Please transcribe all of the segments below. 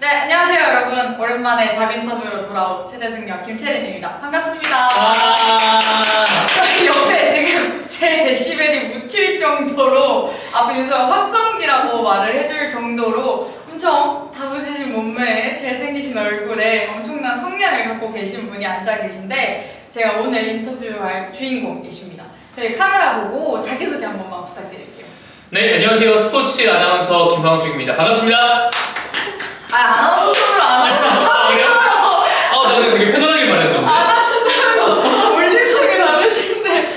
네, 안녕하세요 여러분. 오랜만에 잡 인터뷰로 돌아온 세대승려 김채린입니다. 반갑습니다. 저희 옆에 지금 제 데시벨이 묻힐 정도로 앞에 윤서가 확성기라고 말을 해줄 정도로 엄청 다부지신 몸매에 잘생기신 얼굴에 엄청난 성량을 갖고 계신 분이 앉아 계신데 제가 오늘 인터뷰할 주인공이십니다. 저희 카메라 보고 자기소개 한 번만 부탁드릴게요. 네, 안녕하세요. 스포츠 아나운서 김광중입니다. 반갑습니다. 아나운서 손으로 안 하시나요? 아, 그래요? 나는 되게 편안하게 말했는데. 안 하신다면서 울림통이 다르신데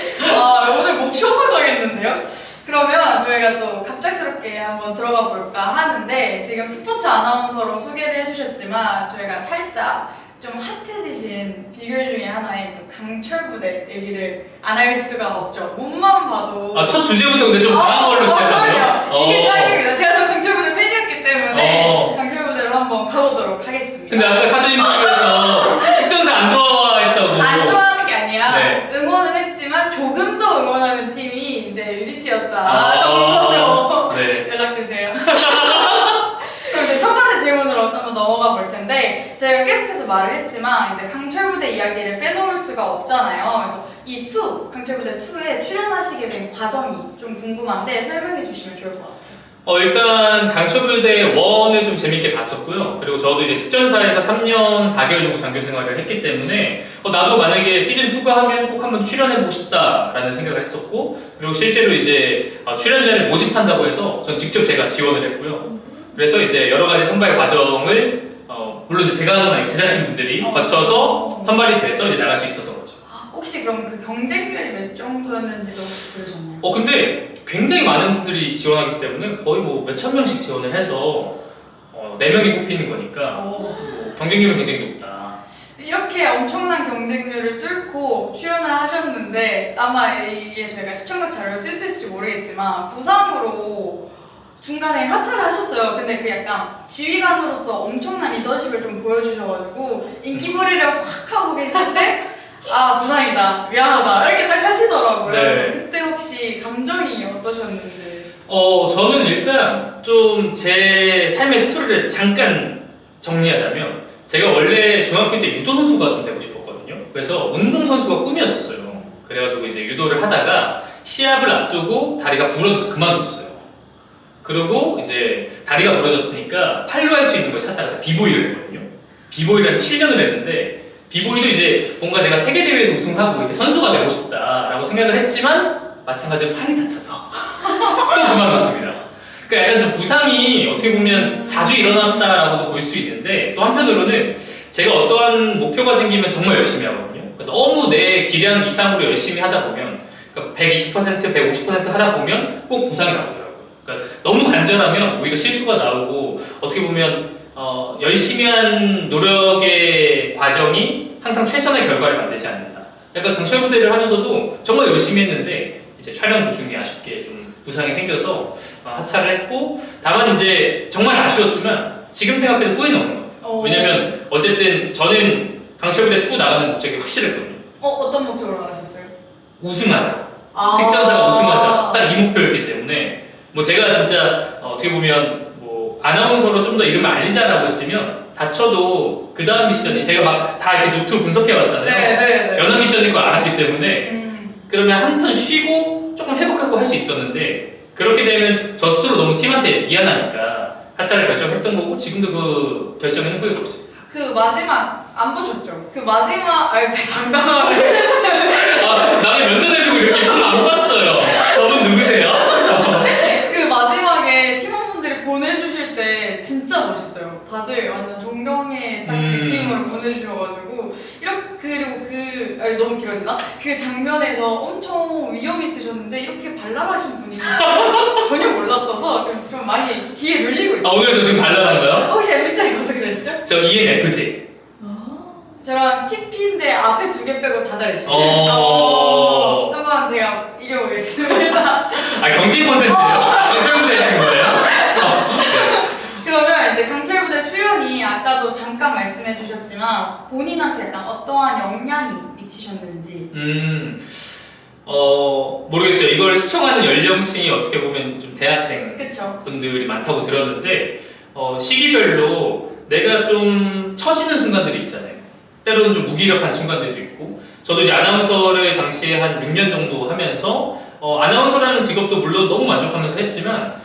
오늘 목 쉬어서 가겠는데요? 그러면 저희가 또 갑작스럽게 한번 들어가 볼까 하는데 지금 스포츠 아나운서로 소개를 해주셨지만 저희가 살짝 좀 핫해지신 비결 중에 하나인 또 강철부대 얘기를 안 할 수가 없죠. 몸만 봐도 첫 주제부터 근데 좀 강한 걸로 시작하네요. 이게 짱입니다. 제가 또 강철부대 팬이었기 때문에 강철부대로 한번 가보도록 하겠습니다. 근데 아까 사전 인터뷰에서 특전사 안 좋아했다고. 안 좋아하는 게 아니라 네. 응원은 했지만 조금 더 응원하는 팀이 이제 UDT였다 정도로 네. 연락주세요. 그럼 이제 첫 번째 질문으로 한번 넘어가 볼 텐데 저희가 계속해서 말을 했지만 이제 강철부대 이야기를 빼놓을 수가 없잖아요. 그래서 이 강철부대 2에 출연하시게 된 과정이 좀 궁금한데 설명해 주시면 좋을 것 같아요. 일단 강철부대 1을 좀 재밌게 봤었고요. 그리고 저도 이제 특전사에서 3년 4개월 정도 장교 생활을 했기 때문에 나도 만약에 시즌 2가 하면 꼭 한번 출연해보고 싶다라는 생각을 했었고, 그리고 실제로 이제 출연자를 모집한다고 해서 전 직접 제가 지원을 했고요. 그래서 이제 여러 가지 선발 과정을 물론 이제 제가 한 건 아니고 제작진분들이 거쳐서 선발이 돼서 이제 나갈 수 있었던 거죠. 혹시 그럼 그 경쟁률이 몇 정도였는지도 들으셨나요? 근데 굉장히 많은 분들이 지원하기 때문에 거의 뭐 몇천 명씩 지원을 해서 4명이 뽑히는 거니까 경쟁률은 굉장히 높다. 이렇게 엄청난 경쟁률을 뚫고 출연을 하셨는데 아마 이게 저희가 시청각 자료를 쓸 수 있을지 모르겠지만 부상으로 중간에 하차를 하셨어요. 근데 그 약간 지휘관으로서 엄청난 리더십을 좀 보여주셔가지고 인기몰이를 확 하고 계신데 부상이다 미안하다 이렇게 딱 하시더라고요. 네. 그때 혹시 감정이 어떠셨는지? 저는 일단 좀 제 삶의 스토리를 잠깐 정리하자면 제가 원래 중학교 때 유도 선수가 좀 되고 싶었거든요. 그래서 운동 선수가 꿈이었었어요. 그래가지고 이제 유도를 하다가 시합을 앞두고 다리가 부러져서 그만뒀어요. 그리고 이제 다리가 부러졌으니까 팔로 할 수 있는 걸 찾다가 비보이를 했거든요. 비보이를 한 7년을 했는데 비보이도 이제 뭔가 내가 세계대회에서 우승하고 이렇게 선수가 되고 싶다라고 생각을 했지만 마찬가지로 팔이 다쳐서 또 그만뒀습니다. 그러니까 약간 좀 부상이 어떻게 보면 자주 일어났다라고도 볼 수 있는데 또 한편으로는 제가 어떠한 목표가 생기면 정말 열심히 하거든요. 그러니까 너무 내 기량 이상으로 열심히 하다 보면 그러니까 120%, 150% 하다 보면 꼭 부상이 나오더라고요. 그러니까 너무 간절하면 오히려 실수가 나오고 어떻게 보면 열심히 한 노력의 과정이 항상 최선의 결과를 만들지 않는다. 약간 강철부대를 하면서도 정말 열심히 했는데 이제 촬영 도중에 아쉽게 좀 부상이 생겨서 하차를 했고, 다만 이제 정말 아쉬웠지만 지금 생각해도 후회는 없는 것 같아요. 왜냐면 어쨌든 저는 강철부대 2 나가는 목적이 확실했거든요. 어떤 목적으로 나가셨어요? 우승하자. 특전사가 우승하자. 딱 이 목표였기 때문에 뭐 제가 진짜 어떻게 보면 뭐 아나운서로 좀 더 이름을 알리자라고 했으면 다쳐도 그 다음 미션이 제가 막 다 이렇게 노트 분석해왔잖아요. 네. 연합 미션인 걸 알았기 때문에 그러면 한 턴 쉬고 조금 회복하고 할 수 있었는데 그렇게 되면 저 스스로 너무 팀한테 미안하니까 하차를 결정했던 거고 지금도 그 결정에는 후회가 없습니다. 그 마지막 안 보셨죠? 그 마지막 되게 당당하게 나는 면전해주고 이렇게 안 봤어요. 저분 누구세요? 그 마지막에 팀원분들이 보내주실 때 진짜 멋있어요. 다들 완전 존경의 딱 느낌으로 보내주셔가지고 그리고 너무 길어지나? 그 장면에서 엄청 위험 있으셨는데 이렇게 발랄하신 분이 전혀 몰랐어서 좀 많이 뒤에 눌리고 있어요. 오늘 저 지금 발랄한가요? 혹시 MBTI가 어떻게 되시죠? 저 ENFJ. 저랑 TP인데 앞에 2개 빼고 다 다르시네요. 한번 제가 이겨보겠습니다. 경쟁 콘텐츠예요? 강철부대 같은 거예요? 그러면 이제 강철부대 출연이 아까도 잠깐 말씀해 주셨지만 본인한테 약간 어떠한 영향이 미치셨는지. 모르겠어요. 이걸 시청하는 연령층이 어떻게 보면 좀 대학생 그쵸? 분들이 많다고 들었는데 시기별로 내가 내가 좀 처지는 순간들이 있잖아요. 때로는 좀 무기력한 순간들도 있고, 저도 이제 아나운서를 당시에 한 6년 정도 하면서 아나운서라는 직업도 물론 너무 만족하면서 했지만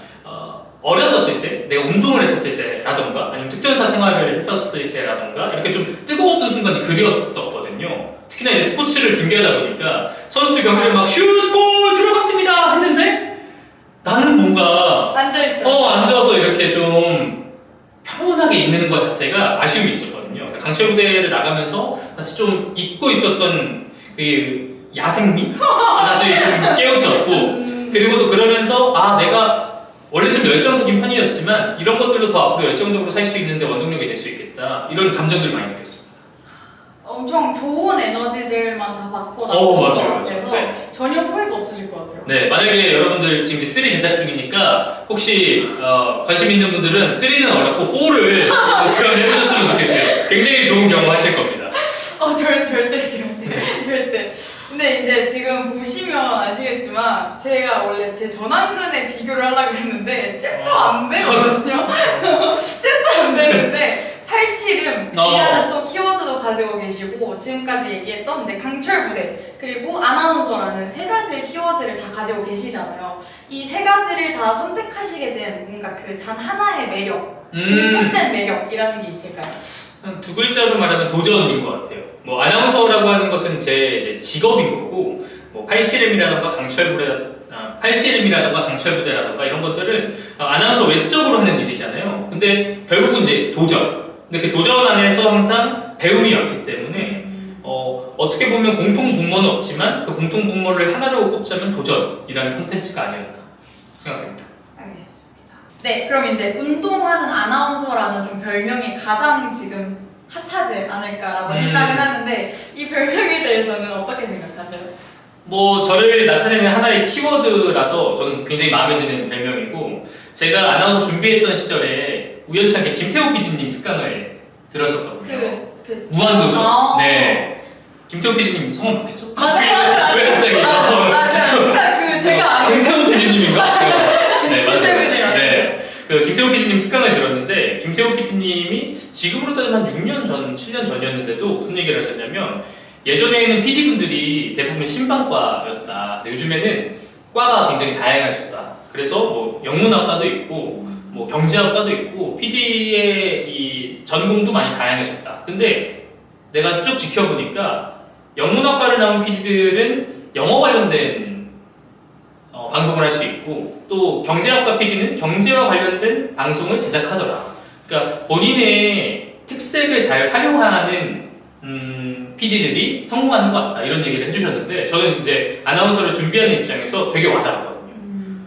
어렸었을 때, 내가 운동을 했었을 때라던가 아니면 특전사 생활을 했었을 때라던가 이렇게 좀 뜨거웠던 순간이 그리웠었거든요. 특히나 이제 스포츠를 중계하다 보니까 선수들 경기를 막 슛! 골! 들어갔습니다! 했는데 나는 뭔가 앉아있어요. 앉아서 이렇게 좀 평온하게 있는 것 자체가 아쉬움이 있었거든요. 강철 부대를 나가면서 다시 좀 잊고 있었던 그 야생미? 다시 좀 깨우쳤고, 그리고 또 그러면서 내가 원래 좀 열정적인 편이었지만 이런 것들로 더 앞으로 열정적으로 살 수 있는데 원동력이 될 수 있겠다, 이런 감정들 많이 느꼈습니다. 엄청 좋은 에너지들만 다 받고 나온 것 맞아요, 같아서 맞아요. 네. 전혀 후회도 없으실 것 같아요. 네, 만약에 여러분들 지금 이제 3 제작 중이니까 혹시 관심 있는 분들은 3는 어렵고 4를 지원해보셨으면 좋겠어요. 굉장히 좋은 경험 하실 겁니다. 절대 근데 이제 지금 보시면 아시겠지만 제가 원래 제 전완근에 비교를 하려고 했는데 잽도 안 되거든요. 잽도 안 되는데 팔씨름이라는 또 키워드도 가지고 계시고, 지금까지 얘기했던 이제 강철 부대 그리고 아나운서라는 세 가지의 키워드를 다 가지고 계시잖아요. 이 세 가지를 다 선택하시게 된 뭔가 그 단 하나의 매력, 공통된 매력이라는 게 있을까요? 두 글자로 말하면 도전인 것 같아요. 뭐 아나운서라고 하는 것은 제 이제 직업인 거고, 뭐 팔씨름이라던가 팔씨름이라던가 강철부대라던가 이런 것들은 아나운서 외적으로 하는 일이잖아요. 근데 결국은 이제 도전. 근데 그 도전 안에서 항상 배움이 왔기 때문에 어떻게 보면 공통 분모는 없지만 그 공통 분모를 하나로 꼽자면 도전이라는 콘텐츠가 아니었다 생각됩니다. 알겠습니다. 네, 그럼 이제 운동하는 아나운서라는 좀 별명이 가장 지금 핫하지 않을까라고 생각을 하는데, 이 별명에 대해서는 어떻게 생각하세요? 뭐 저를 나타내는 하나의 키워드라서 저는 굉장히 마음에 드는 별명이고, 제가 아나운서 준비했던 시절에 우연찮게 김태호 PD님 특강을 들었었거든요. 무한도전. 네. 김태호 PD님 성함 맞겠죠? 맞아요. 왜 갑자기? 맞아요. 제가 김태호 PD님인가? 네, 맞아요. 네. 그 김태호 PD님 특강을 들었는데, 김태호 PD님이 지금으로 따지면 한 6년 전, 7년 전이었는데도 무슨 얘기를 하셨냐면, 예전에는 PD분들이 대부분 신방과였다. 요즘에는 과가 굉장히 다양하셨다. 그래서 뭐 영문학과도 있고, 뭐 경제학과도 있고, PD의 이 전공도 많이 다양해졌다. 근데 내가 쭉 지켜보니까 영문학과를 나온 PD들은 영어 관련된 방송을 할 수 있고, 또 경제학과 PD는 경제와 관련된 방송을 제작하더라. 그러니까 본인의 특색을 잘 활용하는 PD들이 성공하는 것 같다, 이런 얘기를 해주셨는데, 저는 이제 아나운서를 준비하는 입장에서 되게 와닿았거든요.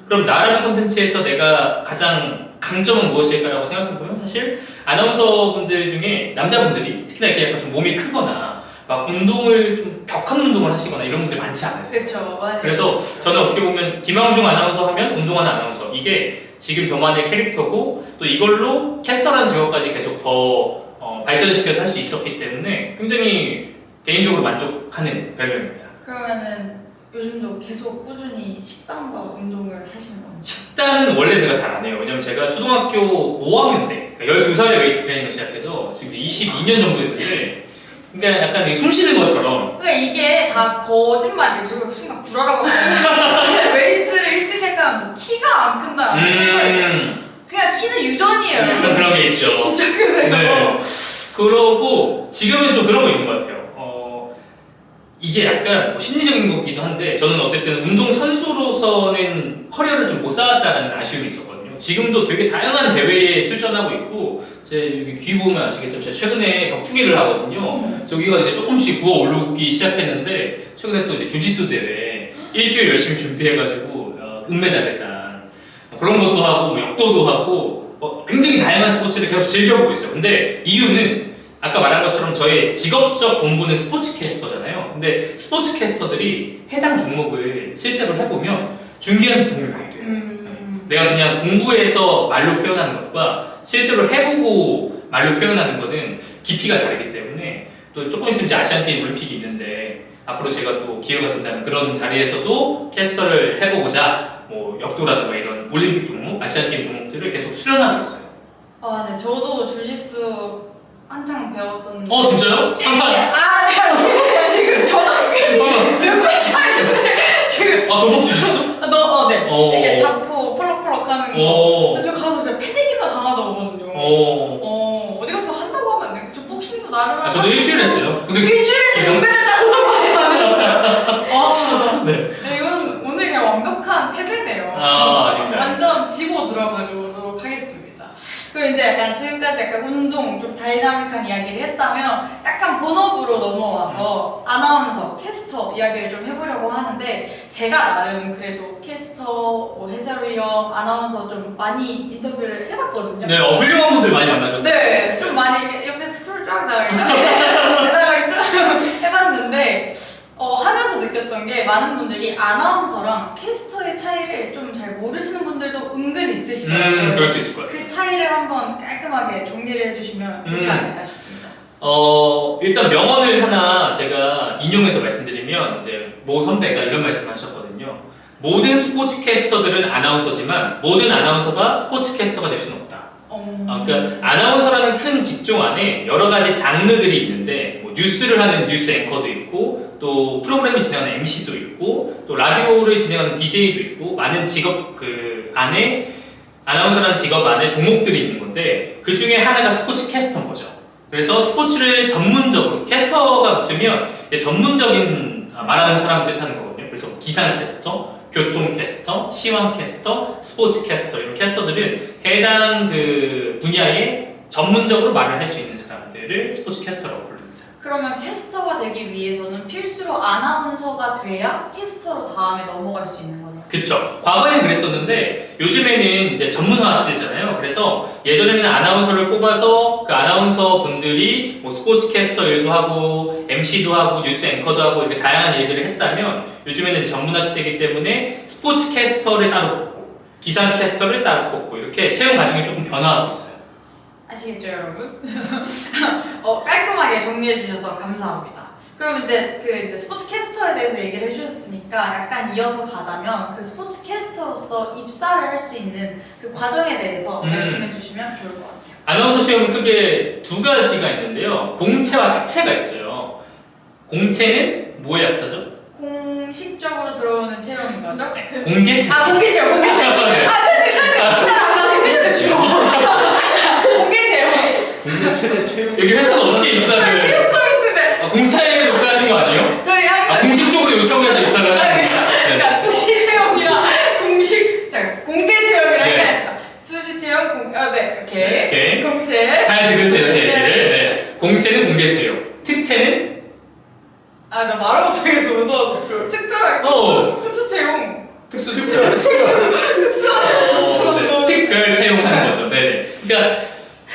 그럼 나라는 콘텐츠에서 내가 가장 강점은 무엇일까라고 생각해보면, 사실 아나운서분들 중에 남자분들이 특히나 이렇게 약간 좀 몸이 크거나 막 운동을 좀 격한 운동을 하시거나 이런 분들이 많지 않으세요. 그렇죠. 그래서 저는 어떻게 보면 김항중 아나운서 하면 운동하는 아나운서, 이게 지금 저만의 캐릭터고, 또 이걸로 캐스터라는 직업까지 계속 더 발전시켜서 할 수 있었기 때문에 굉장히 개인적으로 만족하는 별명입니다. 그러면은 요즘도 계속 꾸준히 식단과 운동을 하시는 건가요? 식단은 원래 제가 잘 안 해요. 왜냐면 제가 초등학교 5학년 때, 그러니까 12살에 웨이트 트레이닝을 시작해서 지금 22년 정도 됐는데, 그러니까 약간 숨 쉬는 것처럼. 그러니까 이게 다 거짓말이죠. 순간 구라라고 하면 웨이트를 일찍 하니까 키가 안 큰다. 그냥 키는 유전이에요. 그런 게 있죠. 진짜 크세요. 네. 그러고 지금은 좀 그런 거 있는 것 같아요. 이게 약간 심리적인 거기도 한데, 저는 어쨌든 운동 선수로서는 커리어를 좀 못 쌓았다는 아쉬움이 있었거든요. 지금도 되게 다양한 대회에 출전하고 있고, 제 여기 귀 보면 아시겠지만 제가 최근에 격투기를 하거든요. 저기가 이제 조금씩 구워 오르기 시작했는데, 최근에 또 이제 주짓수 대회 일주일 열심히 준비해가지고 은메달을 딴 그런 것도 하고, 뭐 역도도 하고, 굉장히 다양한 스포츠를 계속 즐겨보고 있어요. 근데 이유는 아까 말한 것처럼 저의 직업적 본분은 스포츠 캐스터잖아요. 근데 스포츠 캐스터들이 해당 종목을 실제로 해보면 중계하는 도움이 많이 돼요. 내가 그냥 공부해서 말로 표현하는 것과 실제로 해보고 말로 표현하는 것은 깊이가 다르기 때문에, 또 조금 있으면 이제 아시안게임 올림픽이 있는데 앞으로 제가 또 기회가 된다면 그런 자리에서도 캐스터를 해보고자 뭐 역도라든가 이런 올림픽 종목, 아시안게임 종목들을 계속 수련하고 있어요. 네. 저도 주짓수 배웠었는데. 진짜요? 3판? 지금 저랑 몇배 차이인데 지금. 도복주 있어? 네. 이렇게 잡고 펄럭펄럭 하는 거. 근데 저 가서 진짜 패대기만 당하다 오거든요. 어디 가서 한다고 하면 안 돼요? 저 복싱도 나름. 저도 일주일 했어요. 근데 일주일에 연배를 따고 하지 않았어요. 네. 이건 오늘 그냥 완벽한 패배네요. 아닙니다. 완전 지고 들어가도록 하겠습니다. 그리고 이제 약간 지금까지 약간 운동 좀 다이나믹한 이야기를 했다면 약간 본업으로 넘어와서 아나운서, 캐스터 이야기를 좀 해보려고 하는데 제가 나름 그래도 캐스터, 해설위원, 아나운서 좀 많이 인터뷰를 해봤거든요. 네, 훌륭한 분들 많이 만나셨죠? 네, 좀 많이 옆에 스크롤 쫙 나가다가 좀 해봤는데 하면서 느꼈던 게 많은 분들이 아나운서랑 캐스터의 차이를 좀 잘 모르시는 분들도 은근 있으시더라고요. 그럴 수 있을 것 같아요. 그 차이를 한번 깔끔하게 정리를 해주시면 좋지 않을까 싶습니다. 일단 명언을 하나 제가 인용해서 말씀드리면 이제 모 선배가 이런 말씀을 하셨거든요. 모든 스포츠 캐스터들은 아나운서지만 모든 아나운서가 스포츠 캐스터가 될 수는 없다. 그러니까 아나운서라는 큰 직종 안에 여러 가지 장르들이 있는데 뭐 뉴스를 하는 뉴스 앵커도 있고 또 프로그램을 진행하는 MC도 있고 또 라디오를 진행하는 DJ도 있고 많은 직업 그 안에 아나운서라는 직업 안에 종목들이 있는 건데 그 중에 하나가 스포츠 캐스터인 거죠. 그래서 스포츠를 전문적으로 캐스터가 붙으면 전문적인 말하는 사람을 뜻하는 거거든요. 그래서 기상 캐스터, 교통 캐스터, 시황 캐스터, 스포츠 캐스터 이런 캐스터들은 해당 그 분야에 전문적으로 말을 할 수 있는 사람들을 스포츠 캐스터라고 부릅니다. 그러면 캐스터가 되기 위해서는 필수로 아나운서가 돼야 캐스터로 다음에 넘어갈 수 있는 거네요. 그쵸. 과거에는 그랬었는데 요즘에는 이제 전문화 시대잖아요. 그래서 예전에는 아나운서를 뽑아서 그 아나운서 분들이 뭐 스포츠 캐스터 일도 하고 MC도 하고 뉴스 앵커도 하고 이렇게 다양한 일들을 했다면 요즘에는 이제 전문화 시대이기 때문에 스포츠 캐스터를 따로 뽑고 기상 캐스터를 따로 뽑고 이렇게 채용 과정이 조금 변화하고 있어요. 아시겠죠, 여러분? 깔끔하게 정리해 주셔서 감사합니다. 그럼 이제 스포츠 캐스터에 대해서 얘기를 해주셨으니까 약간 이어서 가자면 그 스포츠 캐스터로서 입사를 할 수 있는 그 과정에 대해서 말씀해 주시면 좋을 것 같아요. 아나운서 시험은 크게 두 가지가 있는데요. 공채와 특채가 있어요. 공채는 뭐의 약자죠? 공식적으로 들어오는 채용인 거죠? 네, 공개채용. 공개 채용. 네. 진짜 나 대표님들 주워. 공개 채용. 국내 최대 채용. 여기 회사는 어떻게 입사를? 채용 서비스인데. 공채에 입사하신 거 아니에요? 저희 학교 공식적으로 요청해서 입사를 하신 겁니다. 그러니까 수시 채용이랑 공개 채용이랑 네. 이렇게 했습니다. 수시 채용 네, 오케이. 공채. 잘 들으세요, 제 얘기를. 네. 네. 공채는 공개 채용. 특채는 나 말을 못하겠어. 무서워. 특별 특수 채용. 특수 특별 특별 채용하는 거죠. 네. 그러니까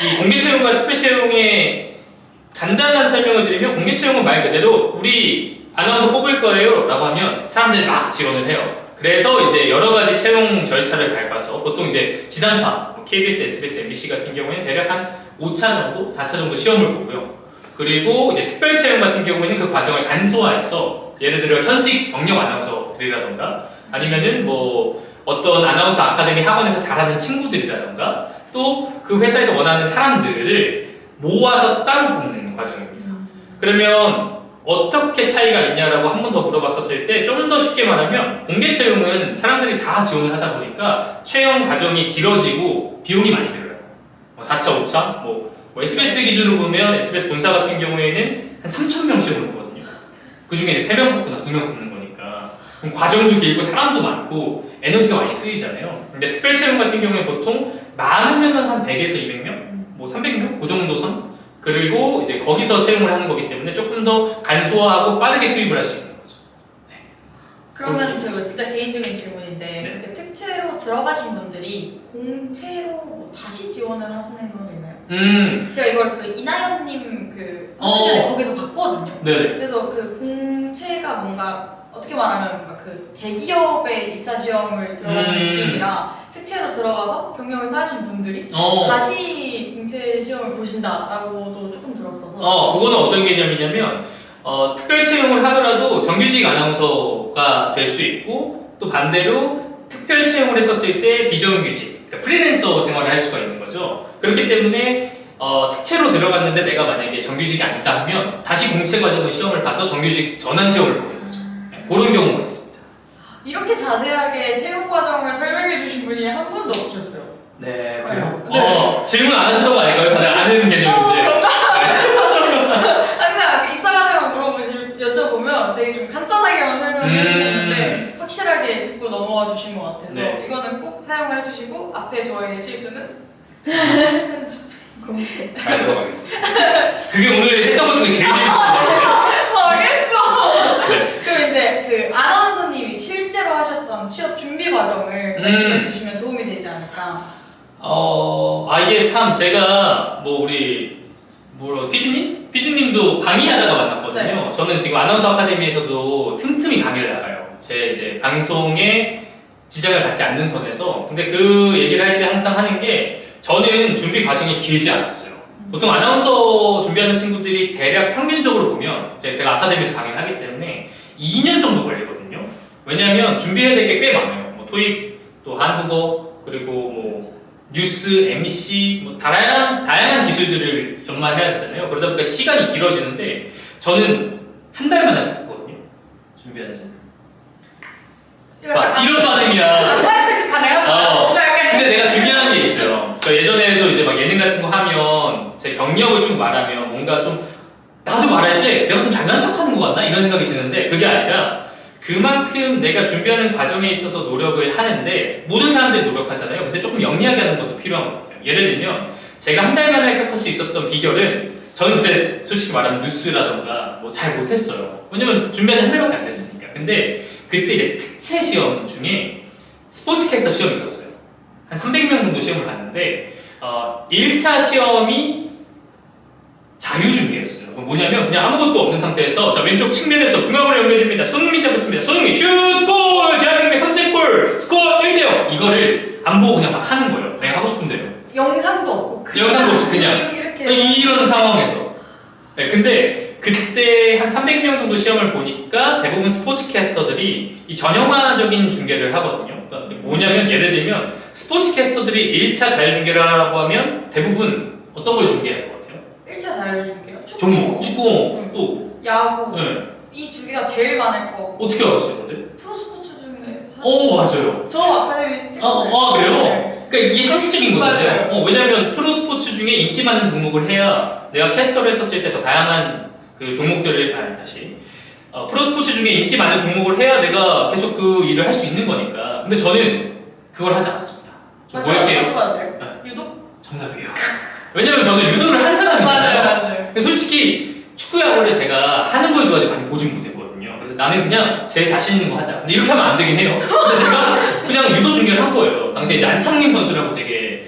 이 공개 채용과 특별 채용의 간단한 설명을 드리면 공개 채용은 말 그대로 우리 아나운서 뽑을 거예요라고 하면 사람들이 막 지원을 해요. 그래서 이제 여러 가지 채용 절차를 밟아서 보통 이제 지상파, KBS, SBS, MBC 같은 경우에는 대략 한 5차 정도, 4차 정도 시험을 보고요. 그리고 이제 특별 채용 같은 경우에는 그 과정을 간소화해서 예를 들어 현직 경력 아나운서들이라던가 아니면은 뭐 어떤 아나운서 아카데미 학원에서 잘하는 친구들이라던가 또 그 회사에서 원하는 사람들을 모아서 따로 뽑는 과정입니다. 그러면 어떻게 차이가 있냐라고 한 번 더 물어봤었을 때 좀 더 쉽게 말하면 공개 채용은 사람들이 다 지원을 하다 보니까 채용 과정이 길어지고 비용이 많이 들어요. 4차, 5차, 뭐 SBS 기준으로 보면 SBS 본사 같은 경우에는 한 3,000명 시험을 보거든요. 그 중에 이제 3명 뽑거나 2명 뽑는 거니까 그럼 과정도 길고 사람도 많고 에너지가 많이 쓰이잖아요. 근데 특별 채용 같은 경우에 보통 많으면 한 100에서 200명, 뭐 300명 그 정도 선. 그리고 이제 거기서 채용을 하는 거기 때문에 조금 더 간소화하고 빠르게 투입을 할 수 있는 거죠. 그러면 저 진짜 개인적인 질문인데 네. 그렇게 특채로 들어가신 분들이 공채로 뭐 다시 지원을 하시는 건 있나요? 제가 이걸 그 이나연님 그 거기서 봤거든요. 네. 그래서 그 공채가 뭔가 어떻게 말하면 뭔가 그 대기업의 입사 시험을 들어가는 느낌이라 특채로 들어가서 경력을 쌓으신 분들이 다시 공채 시험을 보신다라고도 조금 들었어서. 그거는 어떤 개념이냐면 특별 채용을 하더라도 정규직 아나운서가 될 수 있고 또 반대로 특별 채용을 했었을 때 비정규직, 그러니까 프리랜서 생활을 할 수가 있는 거죠. 그렇기 때문에 특채로 들어갔는데 내가 만약에 정규직이 아니다 하면 다시 공채 과정의 시험을 봐서 정규직 전환 시험을 보는 거죠. 네, 그런 경우가 있습니다. 이렇게 자세하게 채용 과정을 설명해 주신 분이 한 분도 없으셨어요. 네, 그래요? 네. 질문 안 하셨던 거 아닐까요? 다들 아는 개념인데. 그런가? 항상 입사과정만 여쭤보면 되게 좀 간단하게만 설명을 해주셨는데 확실하게 짚고 넘어와 주신 것 같아서 네. 이거는 꼭 사용을 해주시고 앞에 저의 실수는 편집 공채. 잘 들어가겠습니다. 그게 오늘 했던 것 중에 제일 재밌었던 것 같아요. 알겠어. 네. 그럼 이제 그 아나운서님이 실제로 하셨던 취업 준비 과정을 말씀해 주시면 도움이 되지 않을까. 이게 참 제가 우리 PD님도 강의하다가 만났거든요. 네. 저는 지금 아나운서 아카데미에서도 틈틈이 강의를 나가요. 제 이제 방송에 지장을 받지 않는 선에서. 근데 그 얘기를 할 때 항상 하는 게 저는 준비 과정이 길지 않았어요. 보통 아나운서 준비하는 친구들이 대략 평균적으로 보면 제가 아카데미에서 강의를 하기 때문에 2년 정도 걸리거든요. 왜냐하면 준비해야 될 게 꽤 많아요. 토익, 또 한국어, 그리고 뉴스, MC, 다양한 기술들을 연마해야 되잖아요. 그러다 보니까 시간이 길어지는데 저는 한 달 만에 했거든요. 준비한 지. 이런 반응이야. 타이페이지 가능한? 근데 내가 중요한 게 있어요. 예전에도 이제 예능 같은 거 하면 제 경력을 쭉 말하면 뭔가 좀 나도 말할 때 내가 좀 잘난 척하는 것 같나 이런 생각이 드는데 그게 아니라 그만큼 내가 준비하는 과정에 있어서 노력을 하는데 모든 사람들이 노력하잖아요. 근데 조금 영리하게 하는 것도 필요한 것 같아요. 예를 들면 제가 한 달 만에 합격할 수 있었던 비결은 저는 그때 솔직히 말하면 뉴스라던가 잘 못했어요. 왜냐면 준비한 지 한 달밖에 안 됐으니까. 근데 그때 이제 특채 시험 중에 스포츠캐스터 시험이 있었어요. 한 300명 정도 시험을 봤는데 1차 시험이 자유준비였어요. 뭐냐면 그냥 아무것도 없는 상태에서 자 왼쪽 측면에서 중앙으로 연결됩니다. 손흥민 잡았습니다. 손흥민 슛! 골! 대한민국의 선제골! 스코어 1대0! 이거를 안 보고 그냥 막 하는 거예요. 내가 하고 싶은 대로. 영상도 없고 영상도 없이 그냥 이렇게 이런 상황에서. 네, 근데 그때 한 300명 정도 시험을 보니까 대부분 스포츠캐스터들이 이 전형화적인 중계를 하거든요. 그러니까 뭐냐면 예를 들면 스포츠캐스터들이 1차 자유중계를 하라고 하면 대부분 어떤 걸 중계할 것 같아요? 1차 자율중계요? 축구, 또 야구 네. 이 두 개가 제일 많을 거고 어떻게 알았어요, 근데? 프로스포츠 중에 맞아요. 저 아카데미 그래요? 네. 그러니까 이게 상식적인 거잖아요. 맞아요. 왜냐면 프로스포츠 중에 인기 많은 종목을 해야 내가 캐스터를 했었을 때 더 다양한 그 종목들을 프로스포츠 중에 인기 많은 종목을 해야 내가 계속 그 일을 할 수 있는 거니까. 근데 저는 그걸 하지 않았습니다. 맞춰봐도 돼요? 네. 유도? 정답이에요. 왜냐면 저는 유도를 한 사람이잖아요. 맞아요. 솔직히 축구야구를 제가 하는 걸 좋아하지 많이 보진 못했거든요. 그래서 나는 그냥 제 자신 있는 거 하자. 근데 이렇게 하면 안 되긴 해요. 근데 제가 그냥 유도 중계를 한 거예요. 당시에 이제 안창림 선수라고 되게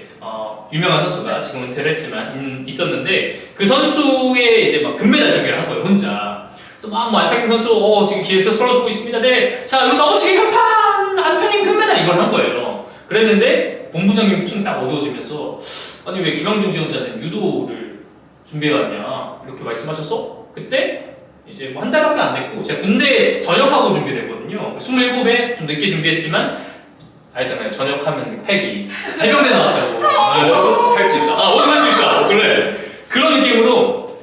유명한 선수가 지금 은퇴를 했지만 있었는데 그 선수의 이제 막 금메달 중계를 한 거예요, 혼자. 그래서 안창림 선수 지금 기에서 서러주고 있습니다. 네, 자 여기서 어치기 편판 안창림 금메달 이걸 한 거예요. 그랬는데 본부장님 표정이 싹 어두워지면서 아니 왜 김영중 지원자는 유도를 준비해왔냐 이렇게 말씀하셨어? 그때 이제 한 달밖에 안 됐고 제가 군대 전역하고 준비를 했거든요. 27에 좀 늦게 준비했지만 알잖아요. 전역하면 패기 해병대 나왔다고 할 수 있다. 어디 할 수 있다. 그래 그런 느낌으로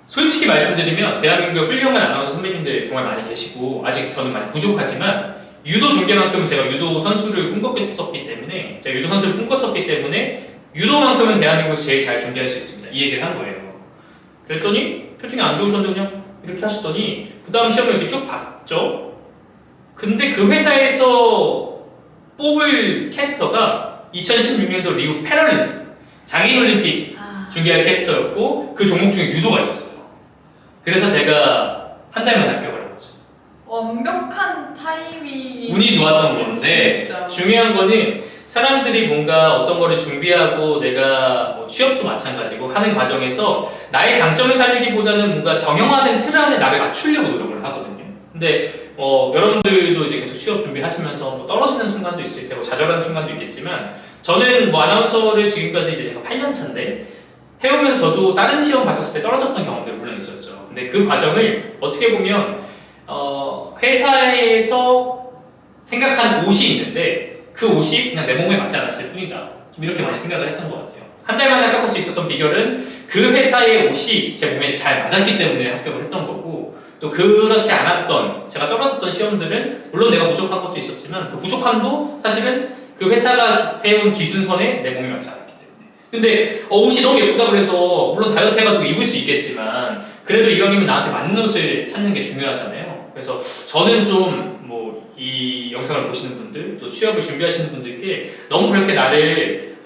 솔직히 말씀드리면 대한민국의 훌륭한 아나운서 선배님들 정말 많이 계시고 아직 저는 많이 부족하지만 유도 중계만큼은 제가 유도 선수를 꿈꿨었기 때문에 제가 유도 선수를 꿈꿨었기 때문에 유도만큼은 대한민국에서 제일 잘 준비할 수 있습니다. 이 얘기를 한 거예요. 그랬더니 표정이 안 좋으셨는데 그냥 이렇게 하시더니 그 다음 시험을 이렇게 쭉 봤죠. 근데 그 회사에서 뽑을 캐스터가 2016년도 리우 패럴림픽 장애인올림픽 중계할 캐스터였고 그 종목 중에 유도가 있었어요. 그래서 제가 한 달만 합격을 한 거죠. 완벽한 타이밍이 운이 좋았던 건데 진짜. 중요한 거는 사람들이 뭔가 어떤 거를 준비하고 내가 취업도 마찬가지고 하는 과정에서 나의 장점을 살리기보다는 뭔가 정형화된 틀 안에 나를 맞추려고 노력을 하거든요. 근데 여러분들도 이제 계속 취업 준비하시면서 떨어지는 순간도 있을 테고 좌절하는 순간도 있겠지만 저는 아나운서를 지금까지 이제 제가 8년 차인데 해오면서 저도 다른 시험 봤었을 때 떨어졌던 경험들 물론 있었죠. 근데 그 과정을 어떻게 보면 회사에서 생각한 옷이 있는데 그 옷이 그냥 내 몸에 맞지 않았을 뿐이다. 좀 이렇게 많이 생각을 했던 것 같아요. 한 달 만에 합격할 수 있었던 비결은 그 회사의 옷이 제 몸에 잘 맞았기 때문에 합격을 했던 거고, 또 그렇지 않았던 제가 떨어졌던 시험들은 물론 내가 부족한 것도 있었지만 그 부족함도 사실은 그 회사가 세운 기준선에 내 몸에 맞지 않았기 때문에. 근데 옷이 너무 예쁘다 그래서 물론 다이어트 해가지고 입을 수 있겠지만 그래도 이왕이면 나한테 맞는 옷을 찾는 게 중요하잖아요. 그래서 저는 좀 뭐 이 영상을 보시는 분들 또 취업을 준비하시는 분들께 너무 그렇게 나를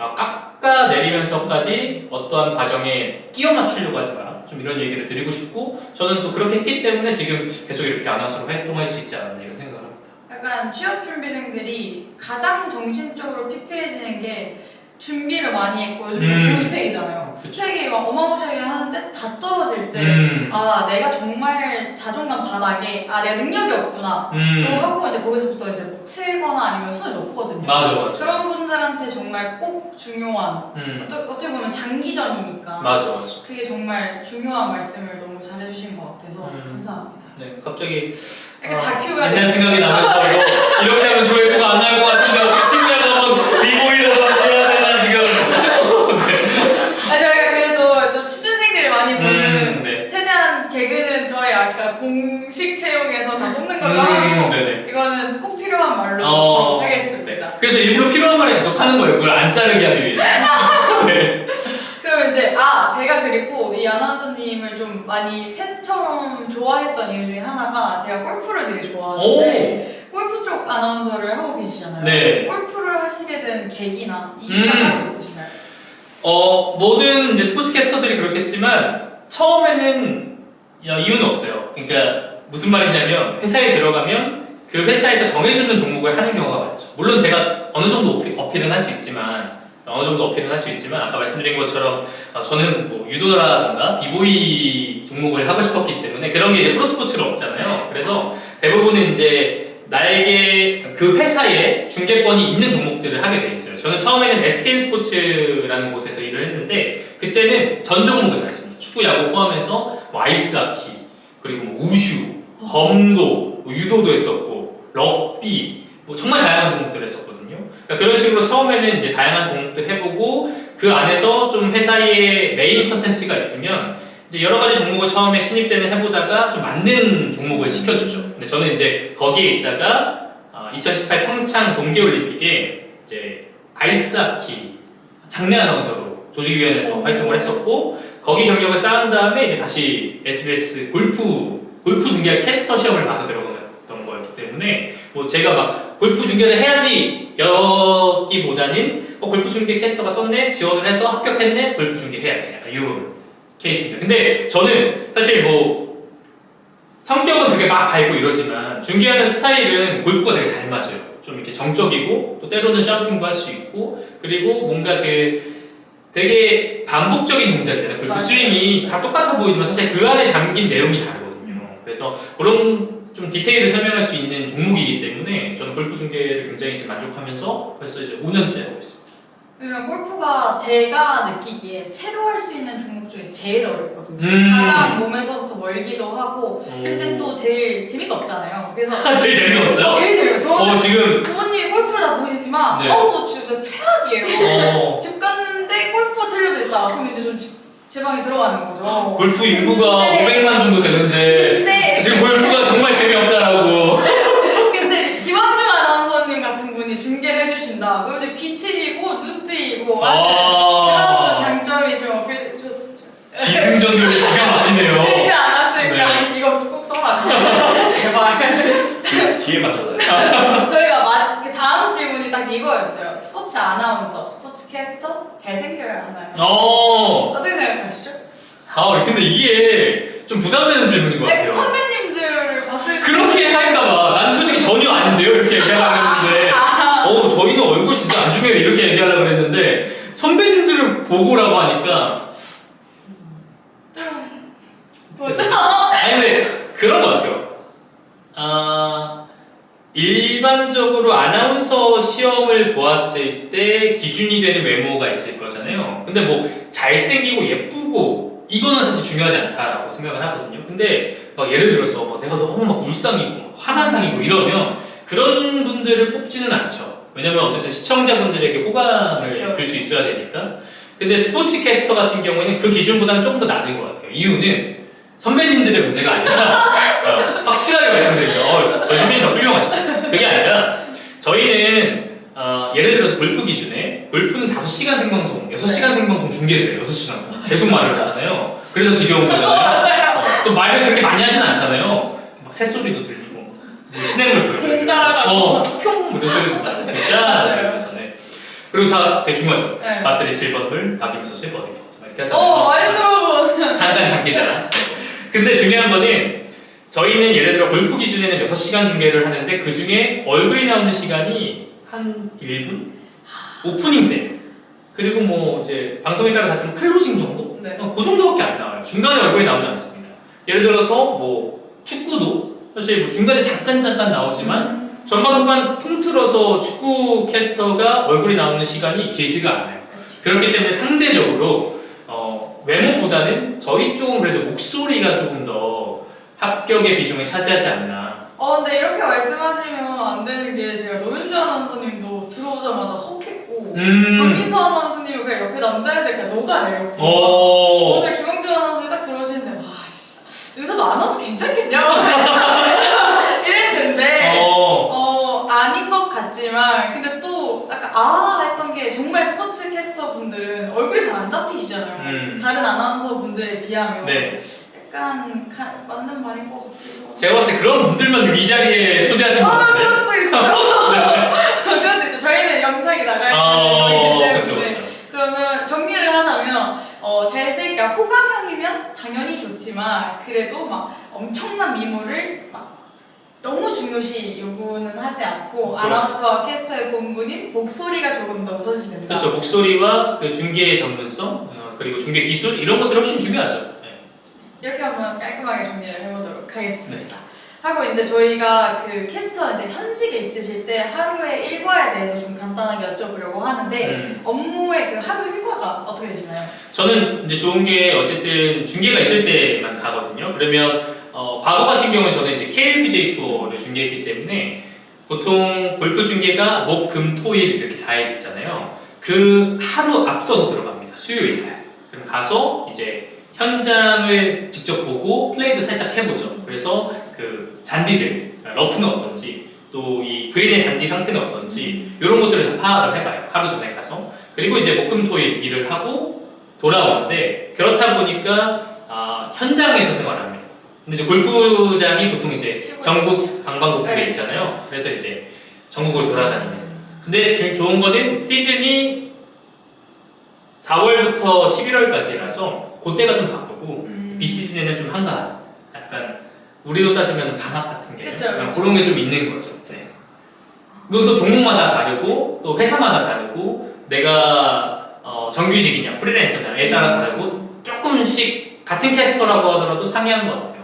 깎아내리면서까지 어떠한 과정에 끼워 맞추려고 하지 마라, 좀 이런 얘기를 드리고 싶고, 저는 또 그렇게 했기 때문에 지금 계속 이렇게 아나운서로 활동할 수 있지 않았나 이런 생각을 합니다. 약간 취업 준비생들이 가장 정신적으로 피폐해지는 게 준비를 많이 했고 요즘 스펙이잖아요. 스펙이 막 어마무시하게 하는데 다 떨어질 때 아 내가 정말 자존감 바닥에 아 내가 능력이 없구나 하고 이제 거기서부터 이제 뭐 틀거나 아니면 손을 놓거든요. 맞아. 그런 분들한테 정말 꼭 중요한 어떻게 보면 장기전이니까 맞아. 그게 정말 중요한 말씀을 너무 잘해주신 것 같아서 감사합니다. 네, 갑자기 다큐가 옛날 생각이 나면서 이렇게 하면 조회수가 안 나올 것 같은데 어떻게 팀장도 한번 비보이라도 해야 되나 지금. 네. 저희가 그래도 좀 취준생들이 많이 보는 네. 최대한 개그는 저희 아까 공식 채용에서 다 뽑는 걸로 하고 네네. 이거는 꼭 필요한 말로 하겠습니다. 네. 그래서 일부러 필요한 말을 계속 하는 거예요. 그걸 안 자르게 하기 위해서. 네. 그럼 이제 제가 그리고 이 아나운서님을 좀 많이 팬처럼 좋아했던 이유 중에 하나가 제가 골프를 되게 좋아하는데 골프 쪽 아나운서를 하고 계시잖아요. 네. 골프를 하시게 된 계기나 이유가 따로 있으신가요? 모든 이제 스포츠 캐스터들이 그렇겠지만 처음에는 이유는 없어요. 그러니까 무슨 말이냐면 회사에 들어가면 그 회사에서 정해주는 종목을 하는 경우가 많죠. 물론 제가 어느 정도 어필은 할 수 있지만 아까 말씀드린 것처럼 저는 뭐 유도라든가 비보이 종목을 하고 싶었기 때문에 그런 게 이제 프로스포츠로 없잖아요. 그래서 대부분은 이제 나에게 그 회사에 중계권이 있는 종목들을 하게 돼 있어요. 저는 처음에는 STN 스포츠라는 곳에서 일을 했는데 그때는 전 종목을 했습니다. 축구, 야구 포함해서 뭐 아이스하키, 그리고 뭐 우슈, 검도, 뭐 유도도 했었고 럭비, 뭐 정말 다양한 종목들을 했었거든요. 그러니까 그런 식으로 처음에는 이제 다양한 종목도 해보고 그 안에서 좀 회사의 메인 컨텐츠가 있으면 이제 여러 가지 종목을 처음에 신입 때는 해보다가 좀 맞는 종목을 시켜주죠. 근데 저는 이제 거기에 있다가 2018 평창 동계올림픽에 이제 아이스하키 장내 아나운서로 조직위원회에서 활동을 했었고 거기 경력을 쌓은 다음에 이제 다시 SBS 골프 중계 캐스터 시험을 봐서 들어갔던 거였기 때문에 뭐 제가 막 골프 중계를 해야지 여기보다는 골프 중계 캐스터가 떴네 지원을 해서 합격했네 골프 중계 해야지 약간 이런 케이스입니다. 근데 저는 사실 뭐 성격은 되게 막 밝고 이러지만 중계하는 스타일은 골프가 되게 잘 맞아요. 좀 이렇게 정적이고 또 때로는 샤우팅도 할 수 있고 그리고 뭔가 그 되게 반복적인 동작이잖아요. 골프 스윙이 다 똑같아 보이지만 사실 그 안에 담긴 내용이 다르거든요. 그래서 그런 좀 디테일을 설명할 수 있는 종목이기 때문에 저는 골프 중계를 굉장히 지금 만족하면서 벌써 이제 5년째 하고 있습니다. 왜냐면 골프가 제가 느끼기에 채로 할 수 있는 종목 중에 제일 어렵거든요. 가장 몸에서부터 멀기도 하고 근데 또 제일 재미가 없잖아요. 그래서 제일 재미없어요? 제일 재미없어요. 저는 지금 부모님이 골프를 다 보시지만 네. 진짜 최악이에요. 집 갔는데 골프가 틀려져 있다. 그럼 이제 전 제 방에 들어가는 거죠. 골프 인구가 500만 정도 되는데 근데 지금 골프가 정말 재미없다라고. 근데 김학중 아나운서님 같은 분이 중계를 해주신다. 그런데 귀 트이고 눈 트이고 그런 또 장점이 좀 기승전결이 기가 막히네요. 되지 않았을까? 네. 이거 꼭 써라 제발. 뒤에 맞춰서요. 저희가 그 다음 질문이 딱 이거였어요. 스포츠 아나운서, 스포츠 캐스터 잘생겨야 하나요? 어떻게 생각하시죠? 근데 이게 좀 부담되는 질문인 것 같아요. 선배님들 봤을 때 그렇게 할까봐 나는 솔직히 전혀 아닌데요 이렇게 얘기하려고 했는데 저희는 얼굴 진짜 안 중요해요 이렇게 얘기하려고 했는데 선배님들을 보고라고 하니까 보자. 아니 근데 그런 것 같아요. 일반적으로 아나운서 시험을 보았을 때 기준이 되는 외모가 있을 거잖아요. 근데 뭐 잘생기고 예쁘고 이거는 사실 중요하지 않다라고 생각을 하거든요. 근데 막 예를 들어서 막 내가 너무 막 울상이고 화난상이고 이러면 그런 분들을 뽑지는 않죠. 왜냐면 어쨌든 시청자분들에게 호감을 줄 수 있어야 되니까. 근데 스포츠 캐스터 같은 경우에는 그 기준보다는 조금 더 낮은 것 같아요. 이유는 선배님들의 문제가 아니라 확실하게 말씀드릴게요. 저희 선배님 다 훌륭하시죠. 그게 아니라 저희는 예를 들어서 골프 기준에 골프는 5시간 생방송, 6시간 생방송 중계를 해요. 6시간 계속 말을 하잖아요. 그래서 지겨운 거잖아요. 또 말을 그렇게 많이 하진 않잖아요. 막 새소리도 들리고 뭐 시냇물 조용히 공 따라가고 평 이런 소리도 나고 그래서 네. 그리고 다 대충 하죠. 네. 바스리 7번을 박임서 7번 이렇게 하잖아요. 많이 들어보고 잠깐 장기잖아. 근데 중요한 거는 저희는 예를 들어 골프 기준에는 6시간 중계를 하는데 그 중에 얼굴이 나오는 시간이 한 1분? 오프닝 때 그리고 뭐 이제 방송에 따라 다르지만 클로징 정도? 네. 그 정도밖에 안 나와요. 중간에 얼굴이 나오지 않습니다. 예를 들어서 뭐 축구도 사실 뭐 중간에 잠깐 나오지만 전반 후반 통틀어서 축구 캐스터가 얼굴이 나오는 시간이 길지가 않아요. 그렇기 때문에 상대적으로 외모보다는 저희 쪽은 그래도 목소리가 조금 더 합격의 비중을 차지하지 않나. 근데 이렇게 말씀하시면 안 되는 게 제가 노윤주 아나운서님도 들어오자마자 헉했고 박민서 아나운서님이 그냥 옆에 남자애들 그냥 녹아내렸고 오늘 김영주 아나운서님 딱 들어오시는데 와 여기서도 아나운서 괜찮겠냐? 이랬는데 아닌 것 같지만 근데 또 약간 했던 게 정말 스포츠 캐스터 분들은 얼굴이 잘 안 잡히시잖아요. 다른 아나운서 분들에 비하면 네. 약간 맞는 말인 것 같아요. 제가 봤을 때 그런 분들만 이 자리에 초대하신 것 같은데. 그것도 있죠. 그것도 있죠. 저희는 영상이 나갈 거기 때문에. 그렇죠. 그러면 정리를 하자면 잘생기까 호감형이면 당연히 좋지만 그래도 막 엄청난 미모를 막 너무 중요시 요구는 하지 않고 아나운서와 캐스터의 본분인 목소리가 조금 더 우선시 된다. 그렇죠. 목소리와 그 중계의 전문성 그리고 중계 기술 이런 것들이 훨씬 중요하죠. 네. 이렇게 한번 깔끔하게 정리를 해보도록 하겠습니다. 하고 이제 저희가 그 캐스터 이제 현직에 있으실 때 하루의 일과에 대해서 좀 간단하게 여쭤보려고 하는데 업무의 그 하루 일과가 어떻게 되시나요? 저는 이제 좋은 게 어쨌든 중계가 있을 때만 가거든요. 그러면 과거 같은 경우는 저는 이제 KLPJ 투어를 중계했기 때문에 보통 골프 중계가 목, 금, 토일 이렇게 4일 있잖아요. 그 하루 앞서서 들어갑니다. 수요일 날. 그럼 가서 이제 현장을 직접 보고 플레이도 살짝 해보죠. 그래서 그 잔디들, 러프는 어떤지 또 이 그린의 잔디 상태는 어떤지 이런 것들을 다 파악을 해봐요. 하루 전에 가서. 그리고 이제 목금토일 일을 하고 돌아오는데 그렇다 보니까 현장에서 생활합니다. 근데 이제 골프장이 보통 이제 전국 방방곡곡에 있잖아요. 그래서 이제 전국을 돌아다닙니다. 근데 좋은 거는 시즌이 4월부터 11월까지라서 그때가 좀 바쁘고 비시즌에는 좀 한가한 약간 우리로 따지면 방학 같은 게 그런 게 좀 있는 거죠. 네. 그것도 종목마다 다르고 또 회사마다 다르고 내가 정규직이냐 프리랜서냐에 따라 다르고 조금씩 같은 캐스터라고 하더라도 상이한 것 같아요.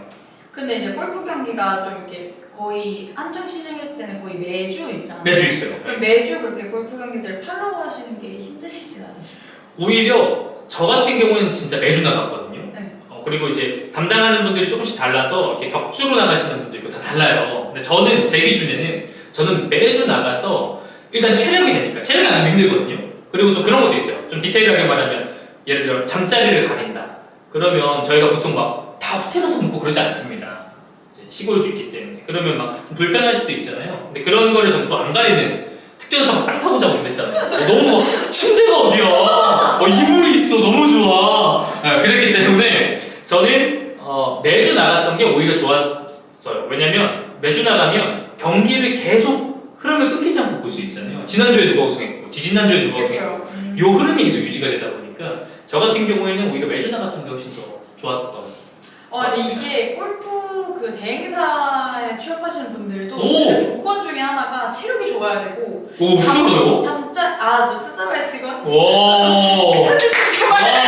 근데 이제 골프 경기가 좀 이렇게 거의 한창 시즌일 때는 거의 매주 있잖아요. 매주 있어요. 그럼 매주 그렇게 골프 경기들 팔로우 하시는 게 힘드시진 않으세요? 오히려 저 같은 경우는 진짜 매주 나갔거든요. 네. 그리고 이제 담당하는 분들이 조금씩 달라서 이렇게 격주로 나가시는 분도 있고 다 달라요. 근데 저는 제 기준에는 저는 매주 나가서 일단 체력이 되니까 체력이 안 힘들거든요. 그리고 또 그런 것도 있어요. 좀 디테일하게 말하면 예를 들어 잠자리를 가린다. 그러면 저희가 보통 막 다 호텔에서 묵고 그러지 않습니다. 이제 시골도 있기 때문에 그러면 막 불편할 수도 있잖아요. 근데 그런 거를 저는 또 안 가리는 특전사 땅 타고 자고 그랬잖아요. 너무 막 침대가 어디야? 이불이 있어 너무 좋아. 그랬기 때문에 저는 매주 나갔던 게 오히려 좋았어요. 왜냐면 매주 나가면 경기를 계속 흐름을 끊기지 않고 볼 수 있잖아요. 지난주에 누가 우승했고 지지난주에 누가 우승했고 요 흐름이 계속 유지가 되다 보니까 저 같은 경우에는 오히려 매주 나갔던 게 훨씬 더 좋았던. 근데 이게 골프 그 대행사에 취업하시는 분들도 그 조건 중에 하나가 체력이 좋아야 되고 저 스자벨 직원? 편집 좀 제발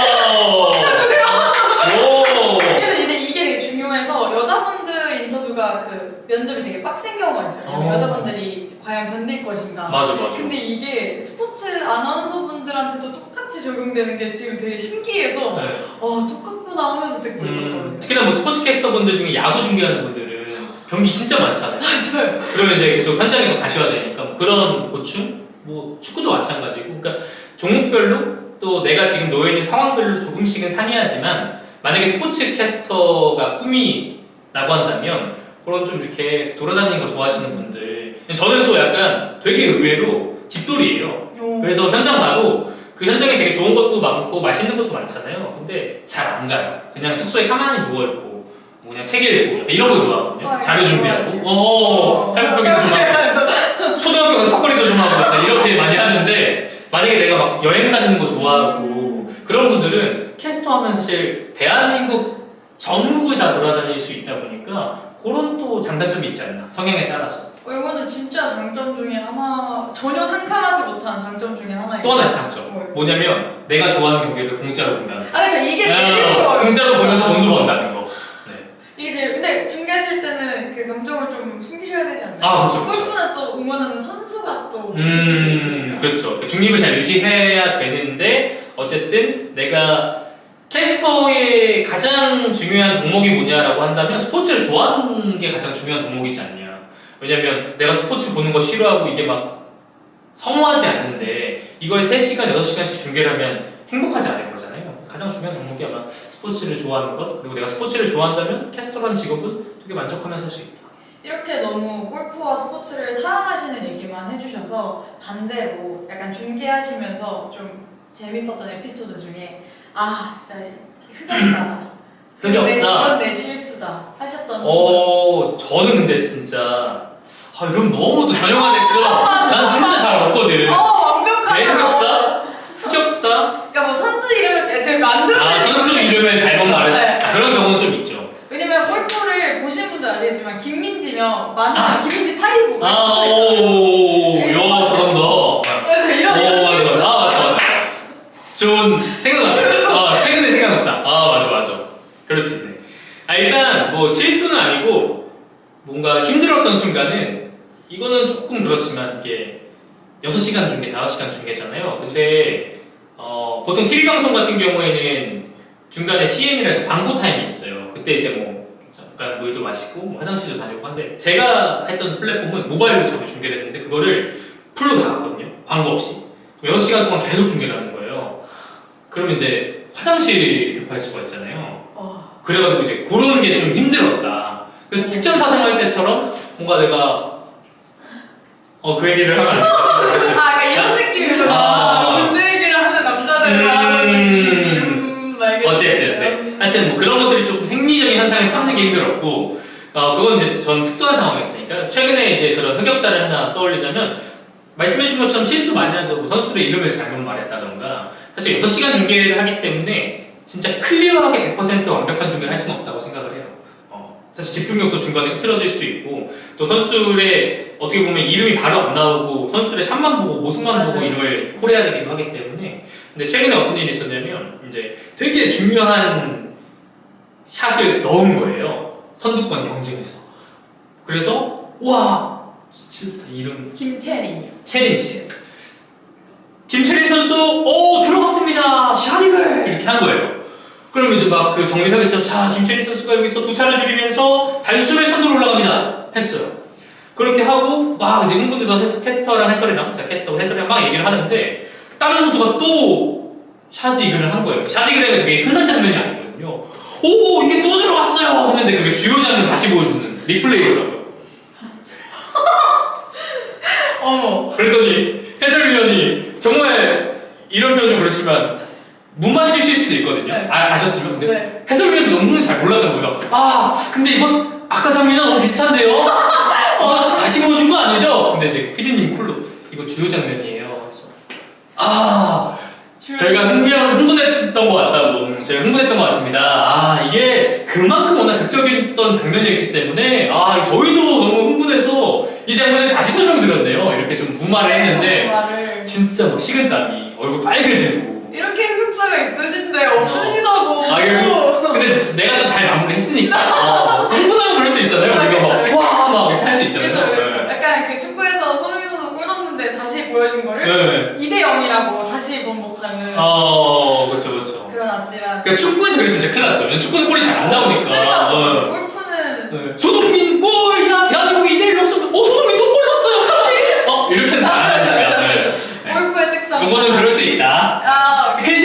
근데 이게 되게 중요해서 여자분들 인터뷰가 그 면접이 되게 빡센 경우가 있어요. 여자분들이 과연 견딜 것인가. 맞아. 근데 이게 스포츠 아나운서 분들한테도 똑같이 적용되는 게 지금 되게 신기해서 똑같구나 하면서 듣고 있었거든요. 특히나 뭐 스포츠 캐스터 분들 중에 야구 중계하는 분들은 경기 진짜 많잖아요. 맞아요. 그러면 이제 계속 현장에 가셔야 되니까 뭐 그런 고충? 뭐 축구도 마찬가지고 그러니까 종목별로 또 내가 지금 놓여 있는 상황별로 조금씩은 상이하지만 만약에 스포츠 캐스터가 꿈이라고 한다면 그런 좀 이렇게 돌아다니는 거 좋아하시는 분들 저는 또 약간 되게 의외로 집돌이에요. 그래서 현장 가도 그 현장에 되게 좋은 것도 많고 맛있는 것도 많잖아요. 근데 잘 안 가요. 그냥 숙소에 가만히 누워있고 뭐 그냥 책 읽고 이런 거 좋아하거든요. 자료 준비하고 탈북병도 좀 하고 초등학교 가서 턱걸이도 좀 하고 약간 이렇게 많이 하는데 만약에 내가 막 여행 다니는 거 좋아하고 그런 분들은 캐스터 하면 사실 대한민국 전국을 다 돌아다닐 수 있다 보니까 그런 또 장단점이 있지 않나 성향에 따라서. 이거는 진짜 장점 중에 하나, 전혀 상상하지 못한 장점 중에 하나예요. 또 하나의 장점 뭐냐면 내가 좋아하는 경기를 공짜로 본다는 거. 그렇죠. 이게 제일 부러워요. 공짜로 보면서 돈도 번다는 거. 이게 제일, 근데 중계하실 때는 그 감정을 좀 숨기셔야 되지 않나요? 그렇죠. 골프는 또 응원하는 선수가 또 있을 수 있으니까. 그렇죠. 중립을 잘 유지해야 되는데 어쨌든 내가 캐스터의 가장 중요한 덕목이 뭐냐라고 한다면 스포츠를 좋아하는 게 가장 중요한 덕목이지 않냐. 왜냐면 내가 스포츠 보는 거 싫어하고 이게 막 성우하지 않는데 이걸 3시간, 6시간씩 중계를 하면 행복하지 않을 거잖아요. 가장 중요한 덕목이 아마 스포츠를 좋아하는 것 그리고 내가 스포츠를 좋아한다면 캐스터라는 직업은 되게 만족하면서 할 수 있다. 이렇게 너무 골프와 스포츠를 사랑하시는 얘기만 해주셔서 반대로 약간 중계하시면서 좀 재밌었던 에피소드 중에 진짜 흑역사다. 흑역사? 이건 내 실수다 하셨던 저는 근데 진짜 이러면 너무 또 전형화됐죠? 난 진짜 잘 없거든. 완벽하다. 내 흑역사? 흑역사? 그러니까 뭐 선수 이름을 제가 만들어낸 선수 이름을 잘못 말해. 네. 그런 경우는 좀 있죠. 왜냐면 골프를 보신 분들 아시겠지만 김민지면 김민지 파이브 잘한다. 그래서 이런 맞아. 좋은 생각났어요. 최근에 생각났다. 맞아. 그럴 수 있네. 일단 뭐 실수는 아니고 뭔가 힘들었던 순간은 이거는 조금 그렇지만 이게 6시간 중계, 5시간 중계잖아요. 근데 보통 TV 방송 같은 경우에는 중간에 CM이라서 광고 타임이 있어요. 그때 이제 뭐 잠깐 물도 마시고 뭐 화장실도 다니고 한데 제가 했던 플랫폼은 모바일로 처음에 중계를 했는데 그거를 풀로 다 갔거든요. 광고 없이. 6시간 동안 계속 중계를 하는 거예요. 그러면 이제 화장실이 급할 수가 있잖아요. 그래가지고 이제 고르는 게 좀 힘들었다. 그래서 특전사생 할 때처럼 뭔가 내가 그 얘기를 하면 안 돼. 그러니까 이런 느낌이구나. 군대 얘기를 하는 남자들 말하는 느낌이 어쨌든 하여튼 뭐 그런 것들이 조금 생리적인 현상을 참는 게 힘들었고 그건 이제 전 특수한 상황이었으니까 최근에 이제 그런 흑역사를 하나 떠올리자면 말씀해주신 것처럼 실수 많이 하죠. 뭐 선수들의 이름을 잘못 말했다던가 사실 6시간 중계를 하기 때문에 진짜 클리어하게 100% 완벽한 중계를 할 수는 없다고 생각을 해요. 사실 집중력도 중간에 흐트러질 수 있고 또 선수들의 어떻게 보면 이름이 바로 안 나오고 선수들의 샷만 보고 모습만 보고 이름을 콜해야 되기도 하기 때문에 근데 최근에 어떤 일이 있었냐면 이제 되게 중요한 샷을 넣은 거예요. 선두권 경쟁에서. 그래서 와 이름 김채린이요. 채린 씨. 김채린 선수 들어갔습니다. 샤리글 이렇게 한 거예요. 그럼 이제 막 그 정리하겠죠. 자, 김채린 선수가 여기서 두 타를 줄이면서 단숨에 선두로 올라갑니다. 했어요. 그렇게 하고 막 이제 흥분돼서 캐스터랑 해설이랑 제가 캐스터와 해설이랑 막 얘기를 하는데 다른 선수가 또 샤디글을 한 거예요. 샤디글이 되게 흔한 장면이 아니거든요. 오 이게 또 들어갔어요 했는데 그게 주요 장면 다시 보여주는 리플레이더라고요. 그랬더니 해설위원이 정말 이런 표현 좀 그렇지만 무마해주실 수도 있거든요. 네. 아셨으면 근데 해설위원도 너무 잘 몰랐던 거예요. 근데 이건 아까 장면이랑 너무 비슷한데요? 다시 보여준 거 아니죠? 근데 이제 피디님 콜로 이거 주요 장면이에요. 그래서 저희가 흥분했던 것 같다고 제가 흥분했던 것 같습니다. 이게 그만큼 워낙 극적이었던 장면이었기 때문에 저희도 너무 흥분해서 이 장면을 다시 설명드렸네요. 이렇게 좀 무마를 했는데 진짜 막 식은땀이 얼굴 빨개지고 이렇게 흑역사가 있으신데 없으시다고. 근데 내가 또 잘 마무리했으니까 흥분하면 그럴 수 있잖아요. 우리가 막 이렇게 할 수 있잖아요. 그렇죠. 약간 그 축구에서 손흥민 선수 골 넣었는데 다시 보여준 거를 2대0이라고 다시 번복하는 그렇죠. 그런 아찔한. 그러니까 축구에서 그랬으면 진짜 큰일 났죠. 왜냐면 축구는 골이 잘 안 나오니까. 골프는 손흥민 골이야 대한민국이 2대1로 없으면 손흥민 또 골 넣었어요. 이렇게는 다 안 하니까. 골프의 특성. 이거는 그럴 수 있다. 큰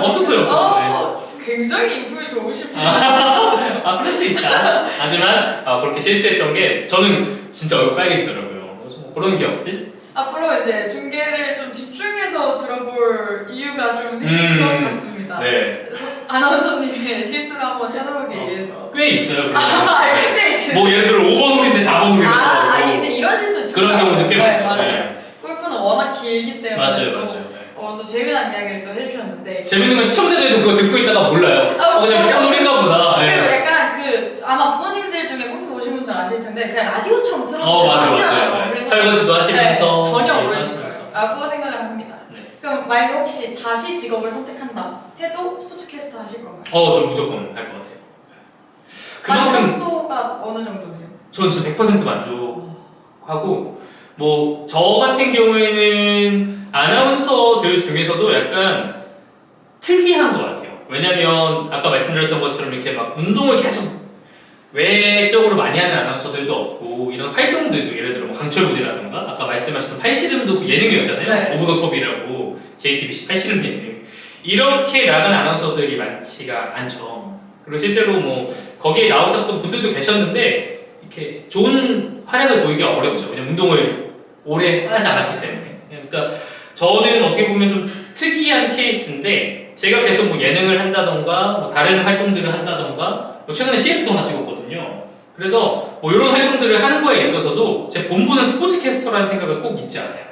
없었어요. 굉장히 인품이 좋으신 분이시네요. 그럴 수 있다. 하지만 그렇게 실수했던 게 저는 진짜 얼굴 빨개지더라고요. 그래서 뭐 그런 기억들. 앞으로 이제 중계를 좀 집중해서 들어볼 이유가 좀 생긴 것 같습니다. 네. 그래서 아나운서님의 실수를 한번 찾아보기 위해서. 꽤 있어요. 꽤 있어요. 뭐 예를 들어 5번 홀인데 4번 홀이 근데 이런 실수 진짜 그런 경우도 꽤 많죠. 맞아요. 네. 골프는 워낙 길기 때문에 맞아요. 또 재미난 이야기를 또 해주셨는데 재밌는 건 시청자들도 그거 듣고 있다가 몰라요. 그냥 몇 번 홀인가 보다. 그리고 네. 약간 아마 부모님들 중에 골프 보신 분들 아실 텐데 그냥 라디오처럼 맞아요. 그래서 설거지도 하시면서 전혀 네, 모르실 하시면서. 거예요 라고 생각을 합니다. 네. 그럼 만약에 혹시 다시 직업을 선택한다 해도 스포츠캐스터 하실 건가요? 저 무조건 할 것 같아요. 그만큼 만족도가 어느 정도세요? 저는 진짜 100% 만족하고 뭐 저 같은 경우에는 아나운서들 중에서도 약간 특이한 것 같아요. 왜냐면 아까 말씀드렸던 것처럼 이렇게 막 운동을 계속 외적으로 많이 하는 아나운서들도 없고 이런 활동들도 예를 들어 뭐 강철부대라든가 아까 말씀하셨던 팔씨름도 그 예능이었잖아요. 네. 오브 더 톱이라고 JTBC 팔씨름 예능 이렇게 나간 아나운서들이 많지가 않죠. 그리고 실제로 뭐 거기에 나오셨던 분들도 계셨는데 이렇게 좋은 활약을 보이기가 어렵죠. 왜냐면 운동을 오래 하지 않았기 때문에. 그러니까 저는 어떻게 보면 좀 특이한 케이스인데 제가 계속 뭐 예능을 한다던가 뭐 다른 활동들을 한다던가 뭐 최근에 CF도 하나 찍었거든요. 그래서 뭐 이런 활동들을 하는 거에 있어서도 제 본부는 스포츠캐스터라는 생각을 꼭 잊지 않아요.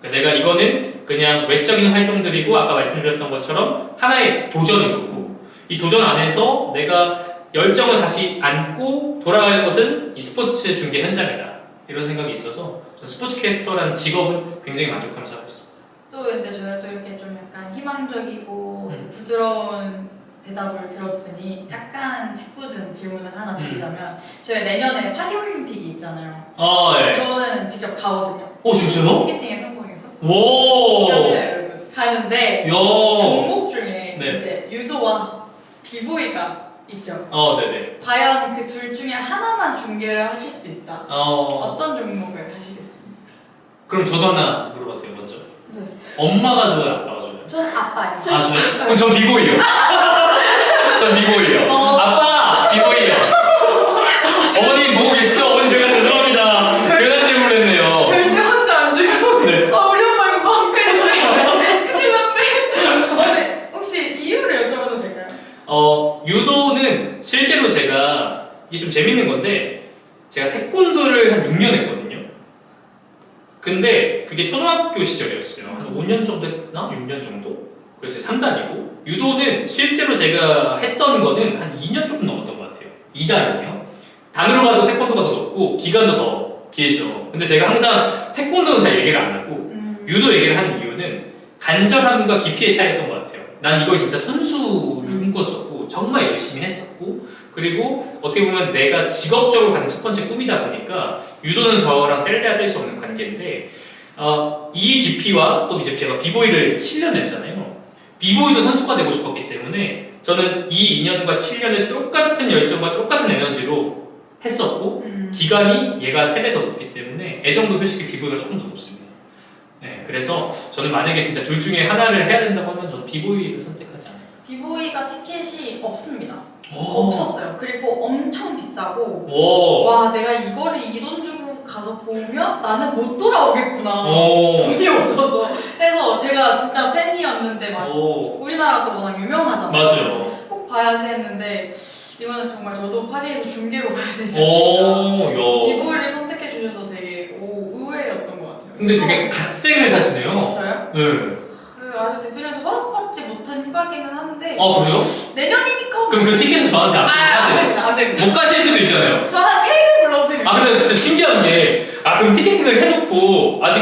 그러니까 내가 이거는 그냥 외적인 활동들이고 아까 말씀드렸던 것처럼 하나의 도전인 거고 이 도전 안에서 내가 열정을 다시 안고 돌아갈 곳은 이 스포츠 중계 현장이다. 이런 생각이 있어서 저는 스포츠캐스터라는 직업은 굉장히 만족하면서 하고 있습니다. 또 이제 저희가 또 이렇게 좀 약간 희망적이고 부드러운 대답을 들었으니 약간 짓궂은 질문을 하나 드리자면 저희 내년에 파리올림픽이 있잖아요. 네. 저는 직접 가거든요. 진짜요? 티켓팅에 성공해서 오! 갑니다 여러분. 가는데 야. 종목 중에 네. 이제 유도와 비보이가 있죠. 네네. 과연 그 둘 중에 하나만 중계를 하실 수 있다. 어떤 종목을 하시겠습니까? 그럼 저도 하나 물어봐도 돼요 먼저? 네. 엄마가 좋아요 아빠가 좋아요? 전 아빠예요. 저요? 그럼 전 비보이요. 전 비보이요. 아빠 비보이요. 어머님 보고 계시죠? 어머님 제가 죄송합니다. 괜한 질문을 했네요. 절대 혼자 안 주고 네. 우리 엄마 이거 방패인데 큰일 났네. 혹시 이유를 여쭤봐도 될까요? 유도는 실제로 제가 이게 좀 재밌는 건데 제가 태권도를 한 6년 했거든요. 근데 그게 초등학교 시절이었어요. 한 5년 정도 했나? 6년 정도? 그래서 3단이고 유도는 실제로 제가 했던 거는 한 2년 조금 넘었던 것 같아요. 2단이에요. 단으로 봐도 태권도가 더 높고 기간도 더 길죠. 근데 제가 항상 태권도는 잘 얘기를 안 하고 유도 얘기를 하는 이유는 간절함과 깊이의 차이였던 것 같아요. 난 이걸 진짜 선수를 꿈꿨었고 정말 열심히 했었고 그리고 어떻게 보면 내가 직업적으로 가진 첫 번째 꿈이다 보니까 유도는 저랑 뗄래야 뗄 수 없는 관계인데 이 깊이와 또 이제 제가 비보이를 7년 했잖아요. 비보이도 선수가 되고 싶었기 때문에 저는 이 2년과 7년을 똑같은 열정과 똑같은 에너지로 했었고 기간이 얘가 3배 더 높기 때문에 애정도 솔직히 비보이가 조금 더 높습니다. 네, 그래서 저는 만약에 진짜 둘 중에 하나를 해야 된다고 하면 저는 비보이를 선택하지 않아요. 비보이가 티켓이 없습니다. 없었어요. 그리고 엄청 비싸고 와 내가 이거를 이 돈 주고 가서 보면 나는 못 돌아오겠구나. 돈이 없어서 해서 제가 진짜 팬이었는데 막 우리나라도 워낙 유명하잖아요. 맞아요. 꼭 봐야지 했는데 이거는 정말 저도 파리에서 중계로 봐야 되지 않을까. 비보이를 선택해 주셔서 되게 의외였던 것 같아요. 근데 되게 갓생을 사시네요. 저요? 네. 아직 대표님한테 허락받지 못한 휴가기는 한데 그래요? 내년이니까 그럼 그 티켓을 저한테 안 됩니다. 안 됩니다. 못 가실 수도 있잖아요. 저 한 3배 불러주세요. 근데 진짜 신기한 게 그럼 티켓팅을 해놓고 아직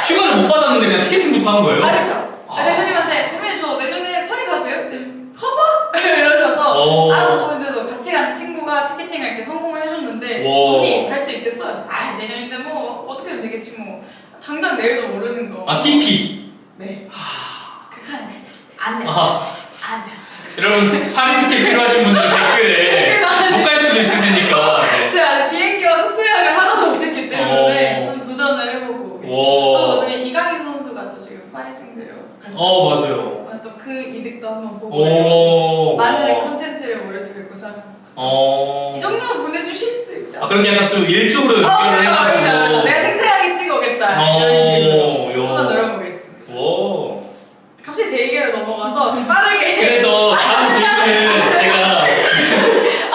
휴가를 못 받았는데 그냥 티켓팅부터 한 거예요? 그쵸. 대표님한테 대표님 저 내년에 파리 가도 돼요? 가봐! 이러셔서 근데도 같이 간 친구가 티켓팅을 이렇게 성공을 해줬는데 언니 갈 수 있겠어? 그래서 내년인데 뭐 어떻게든 되겠지 뭐 당장 내일도 모르는 거. TP. 네. 극한 안 돼. 안 돼. 여러분 파리 티켓 필요하신 분들 댓글에 못 갈 수도 있으시니까. 제가 비행기와 숙소 예약을 하나도 못했기 때문에 한번 도전을 해보고 있습니다. 또 저희 이강인 선수가 또 지금 파리 승대로 같이. 맞아요. 또 그 이득도 한번 보고 오. 많은 컨텐츠를 머릿속에 구상. 이 정도는 보내주실 수 있죠. 아, 그렇게 약간 좀 일적으로 연결을 그렇죠. 해가지고. 내가 생생하게 찍어오겠다 이런 식으로 한번 노려보겠습니다. 오. 갑자기 제 얘기로 넘어가서 빠르게. 그래서 다음 질문은 제가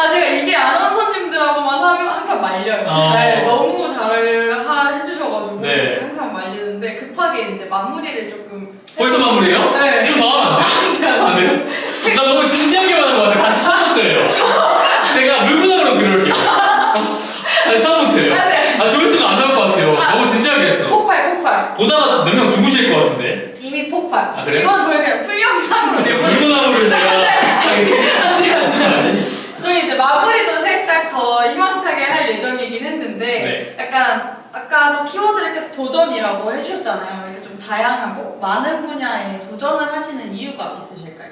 제가 이게 아나운서님들하고만 하면 항상 말려요. 네, 너무 잘 해주셔가지고 네. 항상 말리는데 급하게 이제 마무리를 조금. 벌써 마무리예요? 네. 좀 더 하면 안 돼요? 나 너무 진지하게 말한 것 같아. 다시 처음부터예요. 제가 물구나무로 들어올게요. 다시 처음부터예요. 조회수가 안 나올 것 같아요. 너무 진지하게 했어. 폭발. 보다가 몇 명 주무실 것 같은데. 이미 폭발. 아, 그래요? 이건 저희 그냥 풀영상으로 내보내요. 물구나무를 제가 저희 이제 마무리도 살짝 더 희망차게 할 예정이긴 했는데 약간 아까도 키워드를 계속 도전이라고 해주셨잖아요. 이렇게 좀 다양하고 많은 분야에 도전을 하시는 이유가 있으실까요?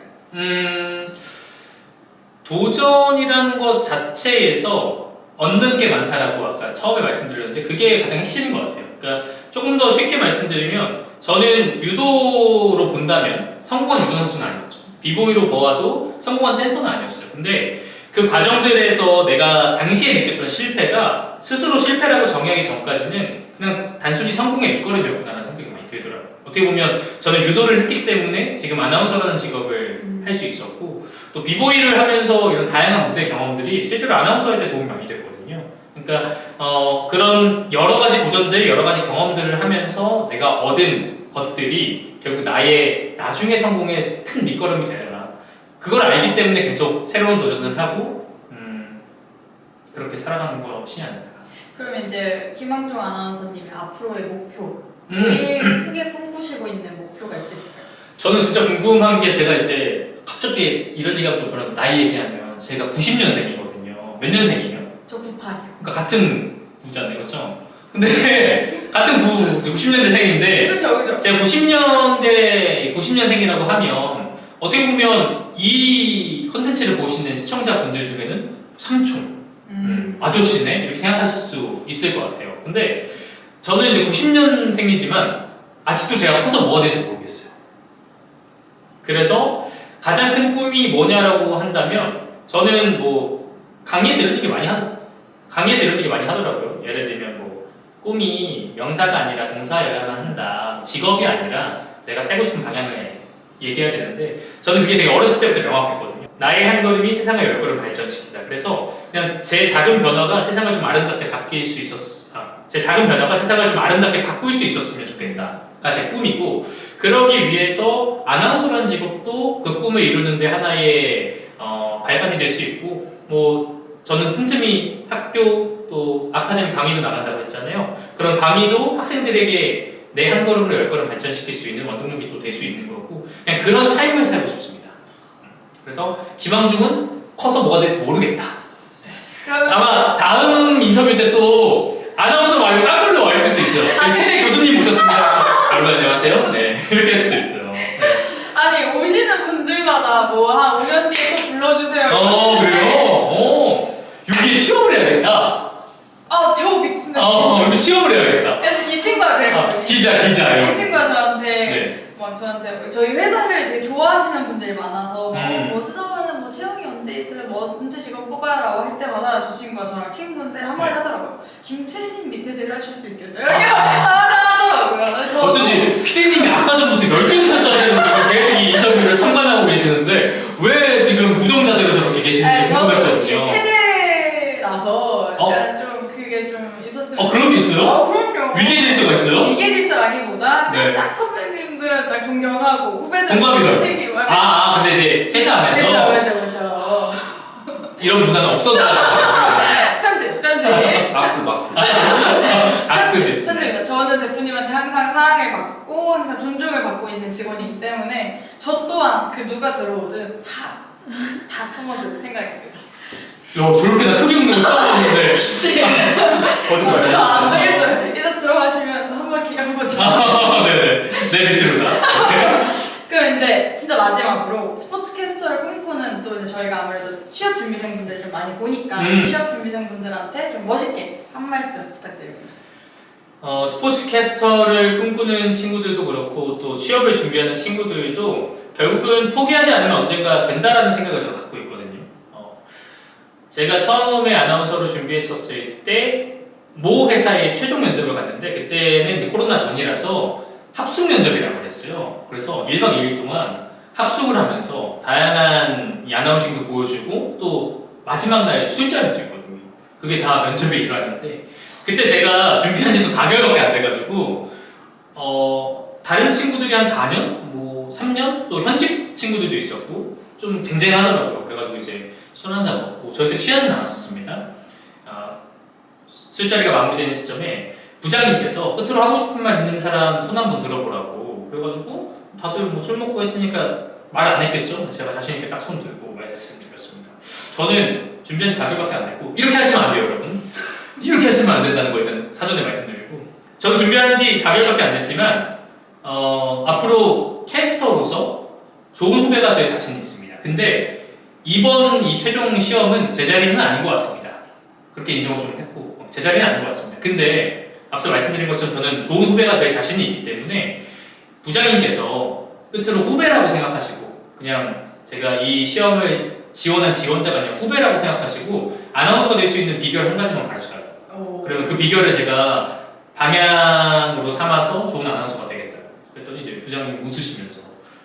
도전이라는 것 자체에서 얻는 게 많다라고 아까 처음에 말씀드렸는데 그게 가장 핵심인 것 같아요. 그러니까 조금 더 쉽게 말씀드리면 저는 유도로 본다면 성공한 유도 선수는 아니었죠. 비보이로 보아도 성공한 댄서는 아니었어요. 근데 그 과정들에서 내가 당시에 느꼈던 실패가 스스로 실패라고 정의하기 전까지는 그냥 단순히 성공의 밑거름이었구나라는 생각이 많이 들더라고요. 어떻게 보면 저는 유도를 했기 때문에 지금 아나운서라는 직업을 할 수 있었고 또 비보이를 하면서 이런 다양한 무대 경험들이 실제로 아나운서 할 때 도움이 많이 됐거든요. 그러니까 그런 여러 가지 도전들, 여러 가지 경험들을 하면서 내가 얻은 것들이 결국 나의 나중에 성공의 큰 밑거름이 되더라. 그걸 알기 때문에 계속 새로운 도전을 하고 그렇게 살아가는 것이 아닐까. 그러면 이제 김항중 아나운서님의 앞으로의 목표, 제일 크게 꿈꾸시고 있는 목표가 있으실까요? 저는 진짜 궁금한 게 제가 이제 갑자기 이런 얘기하면 좀 그런데 나이 얘기하면 제가 90년생이거든요. 몇 년생이에요? 저 98이요. 그러니까 같은 구잖아요, 그렇죠? 근데 같은 구 90년대생인데 그쵸. 제가 90년생이라고 하면 어떻게 보면 이 컨텐츠를 보시는 시청자분들 중에는 삼촌, 아저씨네 이렇게 생각하실 수 있을 것 같아요. 근데 저는 이제 90년생이지만 아직도 제가 커서 뭐가 될지 모르겠어요. 그래서 가장 큰 꿈이 뭐냐라고 한다면 저는 뭐 강의에서 이런 얘기 많이 하더라고요. 예를 들면 뭐 꿈이 명사가 아니라 동사여야만 한다. 직업이 아니라 내가 살고 싶은 방향을 얘기해야 되는데 저는 그게 되게 어렸을 때부터 명확했거든요. 나의 한 걸음이 세상을 열 걸음 발전시킨다. 그래서 그냥 제 작은 변화가 세상을 좀 아름답게 바뀔 수 제 작은 변화가 세상을 좀 아름답게 바꿀 수 있었으면 좋겠다가 제 꿈이고 그러기 위해서 아나운서라는 직업도 그 꿈을 이루는데 하나의 발판이 될 수 있고 뭐 저는 틈틈이 학교 또 아카데미 강의도 나간다고 했잖아요. 그런 강의도 학생들에게 내 한 걸음으로 열 걸음 발전시킬 수 있는 원동력이 또 될 수 있는 거고 그냥 그런 삶을 살고 싶습니다. 그래서 김항중은 커서 뭐가 될지 모르겠다. 아마 다음 인터뷰 때 또 아나운서 말고 딴 걸로 와 있을 수 있어요. 최대 교수님 모셨습니다. 여러분 안녕하세요. 네 이렇게 할 수도 있어요. 네. 아니 오시는 분들마다 뭐 한 5년 뒤에 또 불러주세요. 그래요? 여기 취업을 해야겠다. 저 미친다. 여기 취업을 해야겠다. 이 친구가 그랬거든요. 기자요. 이 친구가 저한테 네. 저한테 저희 회사를 되게 좋아하시는 분들이 많아서 뭐 수정하는 뭐 채용이 언제 있어요? 뭐 언제 직업 뽑아요라고 할 때마다 저 친구가 저랑 친구인데 한마디 하더라고요. 김채님 밑에서 일하실 수 있겠어요? 이렇게 하더라고요. 어쩐지 피디님이 아까 전부터 열중 자세로 계속 이 인터뷰를 상관하고 계시는데 왜 지금 무정 자세로 저렇게 계시는지 궁금했거든요. 체대라서 약간 좀 그게 좀 있었으면. 그런 게 있어요? 그럼요. 위계 질서가 있어요? 위계 질서라기보다 네. 딱 선배님들은 딱 존경하고 후배들은 동갑이라고. 챙기고. 근데 이제 회사 안에서 그렇죠. 이런 문화는 없어서 편집. 편집입니다. 저는 대표님한테 항상 사랑을 받고 항상 존중을 받고 있는 직원이기 때문에 저 또한 그 누가 들어오든 다 품어줄 생각입니다. 저렇게 나 크게 웃는 거 처음 봤는데 거짓말. 안 되겠어요. 일단 들어가시면 한번 기간 거죠. 네네. 네, 듣습니다. 그럼 이제 진짜 마지막으로 스포츠 캐스터를 꿈꾸는 또 이제 저희가 아무래도 취업 준비생분들 좀 많이 보니까 취업 준비생분들한테 좀 멋있게 한 말씀 부탁드립니다. 스포츠 캐스터를 꿈꾸는 친구들도 그렇고 또 취업을 준비하는 친구들도 결국은 포기하지 않으면 언젠가 된다라는 생각을 저는 갖고 있거든요. 제가 처음에 아나운서를 준비했었을 때 모 회사의 최종 면접을 갔는데 그때는 이제 코로나 전이라서 합숙 면접이라고 그랬어요. 그래서 1박 2일 동안 합숙을 하면서 다양한 이 아나운싱도 보여주고 또 마지막 날 술자리도 있거든요. 그게 다 면접에 일어났는데 그때 제가 준비한 지도 4개월밖에 안 돼가지고 다른 친구들이 한 4년? 뭐 3년? 또 현직 친구들도 있었고 좀 쟁쟁하더라고요. 그래가지고 이제 술 한잔 먹고 절대 취하진 않았었습니다. 술자리가 마무리되는 시점에 부장님께서 끝으로 하고 싶은 말 있는 사람 손 한번 들어보라고 그래가지고 다들 뭐 술 먹고 했으니까 말 안 했겠죠? 제가 자신있게 딱 손 들고 말씀드렸습니다. 저는 준비한 지 4개월밖에 안 됐고 이렇게 하시면 안 돼요 여러분. 이렇게 하시면 안 된다는 거 일단 사전에 말씀드리고 저는 준비한 지 4개월밖에 안 됐지만 앞으로 캐스터로서 좋은 후배가 될 자신이 있습니다. 근데 이번 이 최종 시험은 제 자리는 아닌 것 같습니다. 그렇게 인정을 좀 했고 제 자리는 아닌 것 같습니다. 근데 앞서 말씀드린 것처럼 저는 좋은 후배가 될 자신이 있기 때문에 부장님께서 끝으로 후배라고 생각하시고 그냥 제가 이 시험을 지원한 지원자가 아니라 후배라고 생각하시고 아나운서가 될 수 있는 비결 한 가지만 가르쳐달라고. 그러면 그 비결을 제가 방향으로 삼아서 좋은 아나운서가 되겠다. 그랬더니 이제 부장님 웃으시면서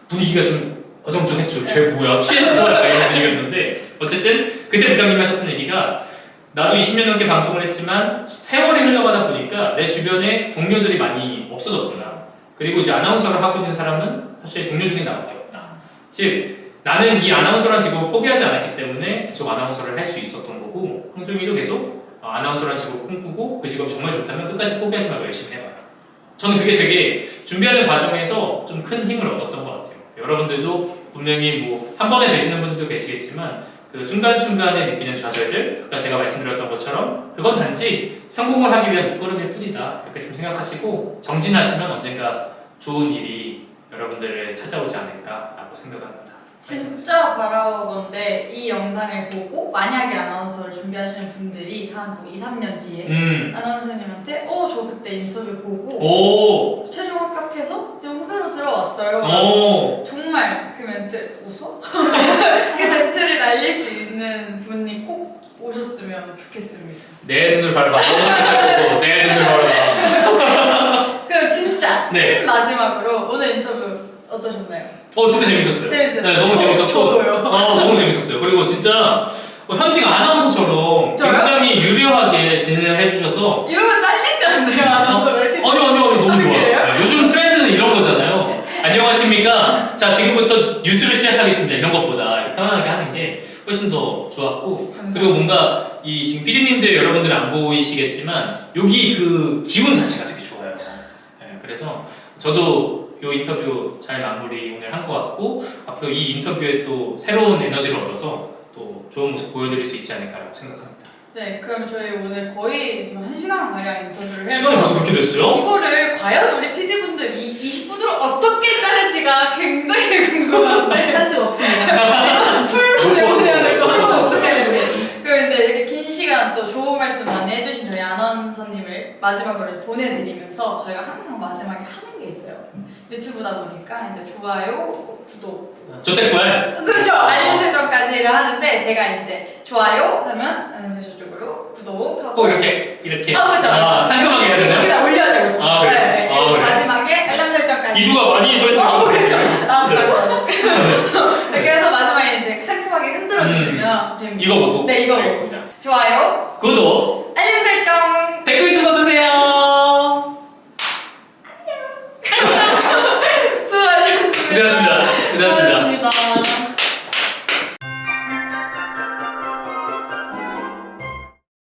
분위기가 좀 어정쩡했죠. 쟤 뭐야? 취했어? 약간 이런 분위기였는데 어쨌든 그때 부장님이 하셨던 얘기가 나도 20년 넘게 방송을 했지만 세월이 흘러가다 보니까 내 주변에 동료들이 많이 없어졌더라. 그리고 이제 아나운서를 하고 있는 사람은 사실 동료 중에 나밖에 없다. 즉 나는 이 아나운서라는 직업을 포기하지 않았기 때문에 계속 아나운서를 할 수 있었던 거고 황종이도 계속 아나운서라는 직업을 꿈꾸고 그 직업 정말 좋다면 끝까지 포기하지 말고 열심히 해봐라. 저는 그게 되게 준비하는 과정에서 좀 큰 힘을 얻었던 것 같아요. 여러분들도 분명히 뭐 한 번에 되시는 분들도 계시겠지만 그 순간순간에 느끼는 좌절들, 아까 제가 말씀드렸던 것처럼 그건 단지 성공을 하기 위한 밑거름일 뿐이다. 이렇게 좀 생각하시고 정진하시면 언젠가 좋은 일이 여러분들을 찾아오지 않을까라고 생각합니다. 진짜 바라보건데 이 영상을 보고 만약에 아나운서를 준비하시는 분들이 한 2, 3년 뒤에 아나운서님한테 저 그때 인터뷰 보고 최종 합격해서 지금 후배로 들어왔어요. 정말 그 멘트 웃어? 그 멘트를 날릴 수 있는 분이 꼭 오셨으면 좋겠습니다. 내 눈을 바라봐. 내 눈을 바라봐. 그럼 진짜 네. 찐 마지막으로 오늘 인터뷰 어떠셨나요? 진짜 재밌었어요. 재밌었어요. 네, 너무 재밌었고. 저도요. 너무 재밌었어요. 그리고 진짜 현직 아나운서처럼 저요? 굉장히 유려하게 진행을 해주셔서 이러면 잘리지 않나요? 아나운서가 이렇게 아니 너무 좋아요. 그래요? 네, 요즘 트렌드는 이런 거잖아요. 안녕하십니까? 자 지금부터 뉴스를 시작하겠습니다. 이런 것보다 이렇게 편안하게 하는 게 훨씬 더 좋았고 감사합니다. 그리고 뭔가 이 지금 PD님들 여러분들은 안 보이시겠지만 여기 그 기운 자체가 되게 좋아요. 네, 그래서 저도 이 인터뷰 잘 마무리 오늘 한 것 같고 앞으로 이 인터뷰에 또 새로운 에너지를 얻어서 또 좋은 모습 보여드릴 수 있지 않을까라고 생각합니다. 네, 그럼 저희 오늘 거의 지금 1시간 가량 인터뷰를 해서 시간이 벌써 그렇게 됐어요? 이거를 과연 우리 PD분들 이 20분으로 어떻게 자를지가 굉장히 궁금한데 편집 없습니다. 풀로 내보내야 될 것 같아요. 어떻게 해야 되겠어요? 그럼 이제 이렇게 긴 시간 또 좋은 말씀 많이 해주신 저희 아나운서님을 마지막으로 보내드리면서 저희가 항상 마지막에 하는 게 있어요. 유튜브다 보니까 이제 좋아요, 구독 저때꾸알 그렇죠! 알림 설정까지를 하는데 제가 이제 좋아요 하면 아나운서 저쪽으로 구독하고 꼭 이렇게 그렇죠. 상큼하게 해야 되나요? 그냥 올려야 되거든요. 그래요? 네, 그래요? 마지막에 알람 설정까지. 이두가 많이 설정. 그렇죠. 네. 이렇게 해서 마지막에 이제 상큼하게 흔들어 주시면 됩니다. 이거 보고. 네, 이거 알겠습니다. 좋아요, 구독, 알림 설정. 댓글 써주세요. 수고하셨습니다. 고생하셨습니다. 고생하셨습니다. 수고하셨습니다.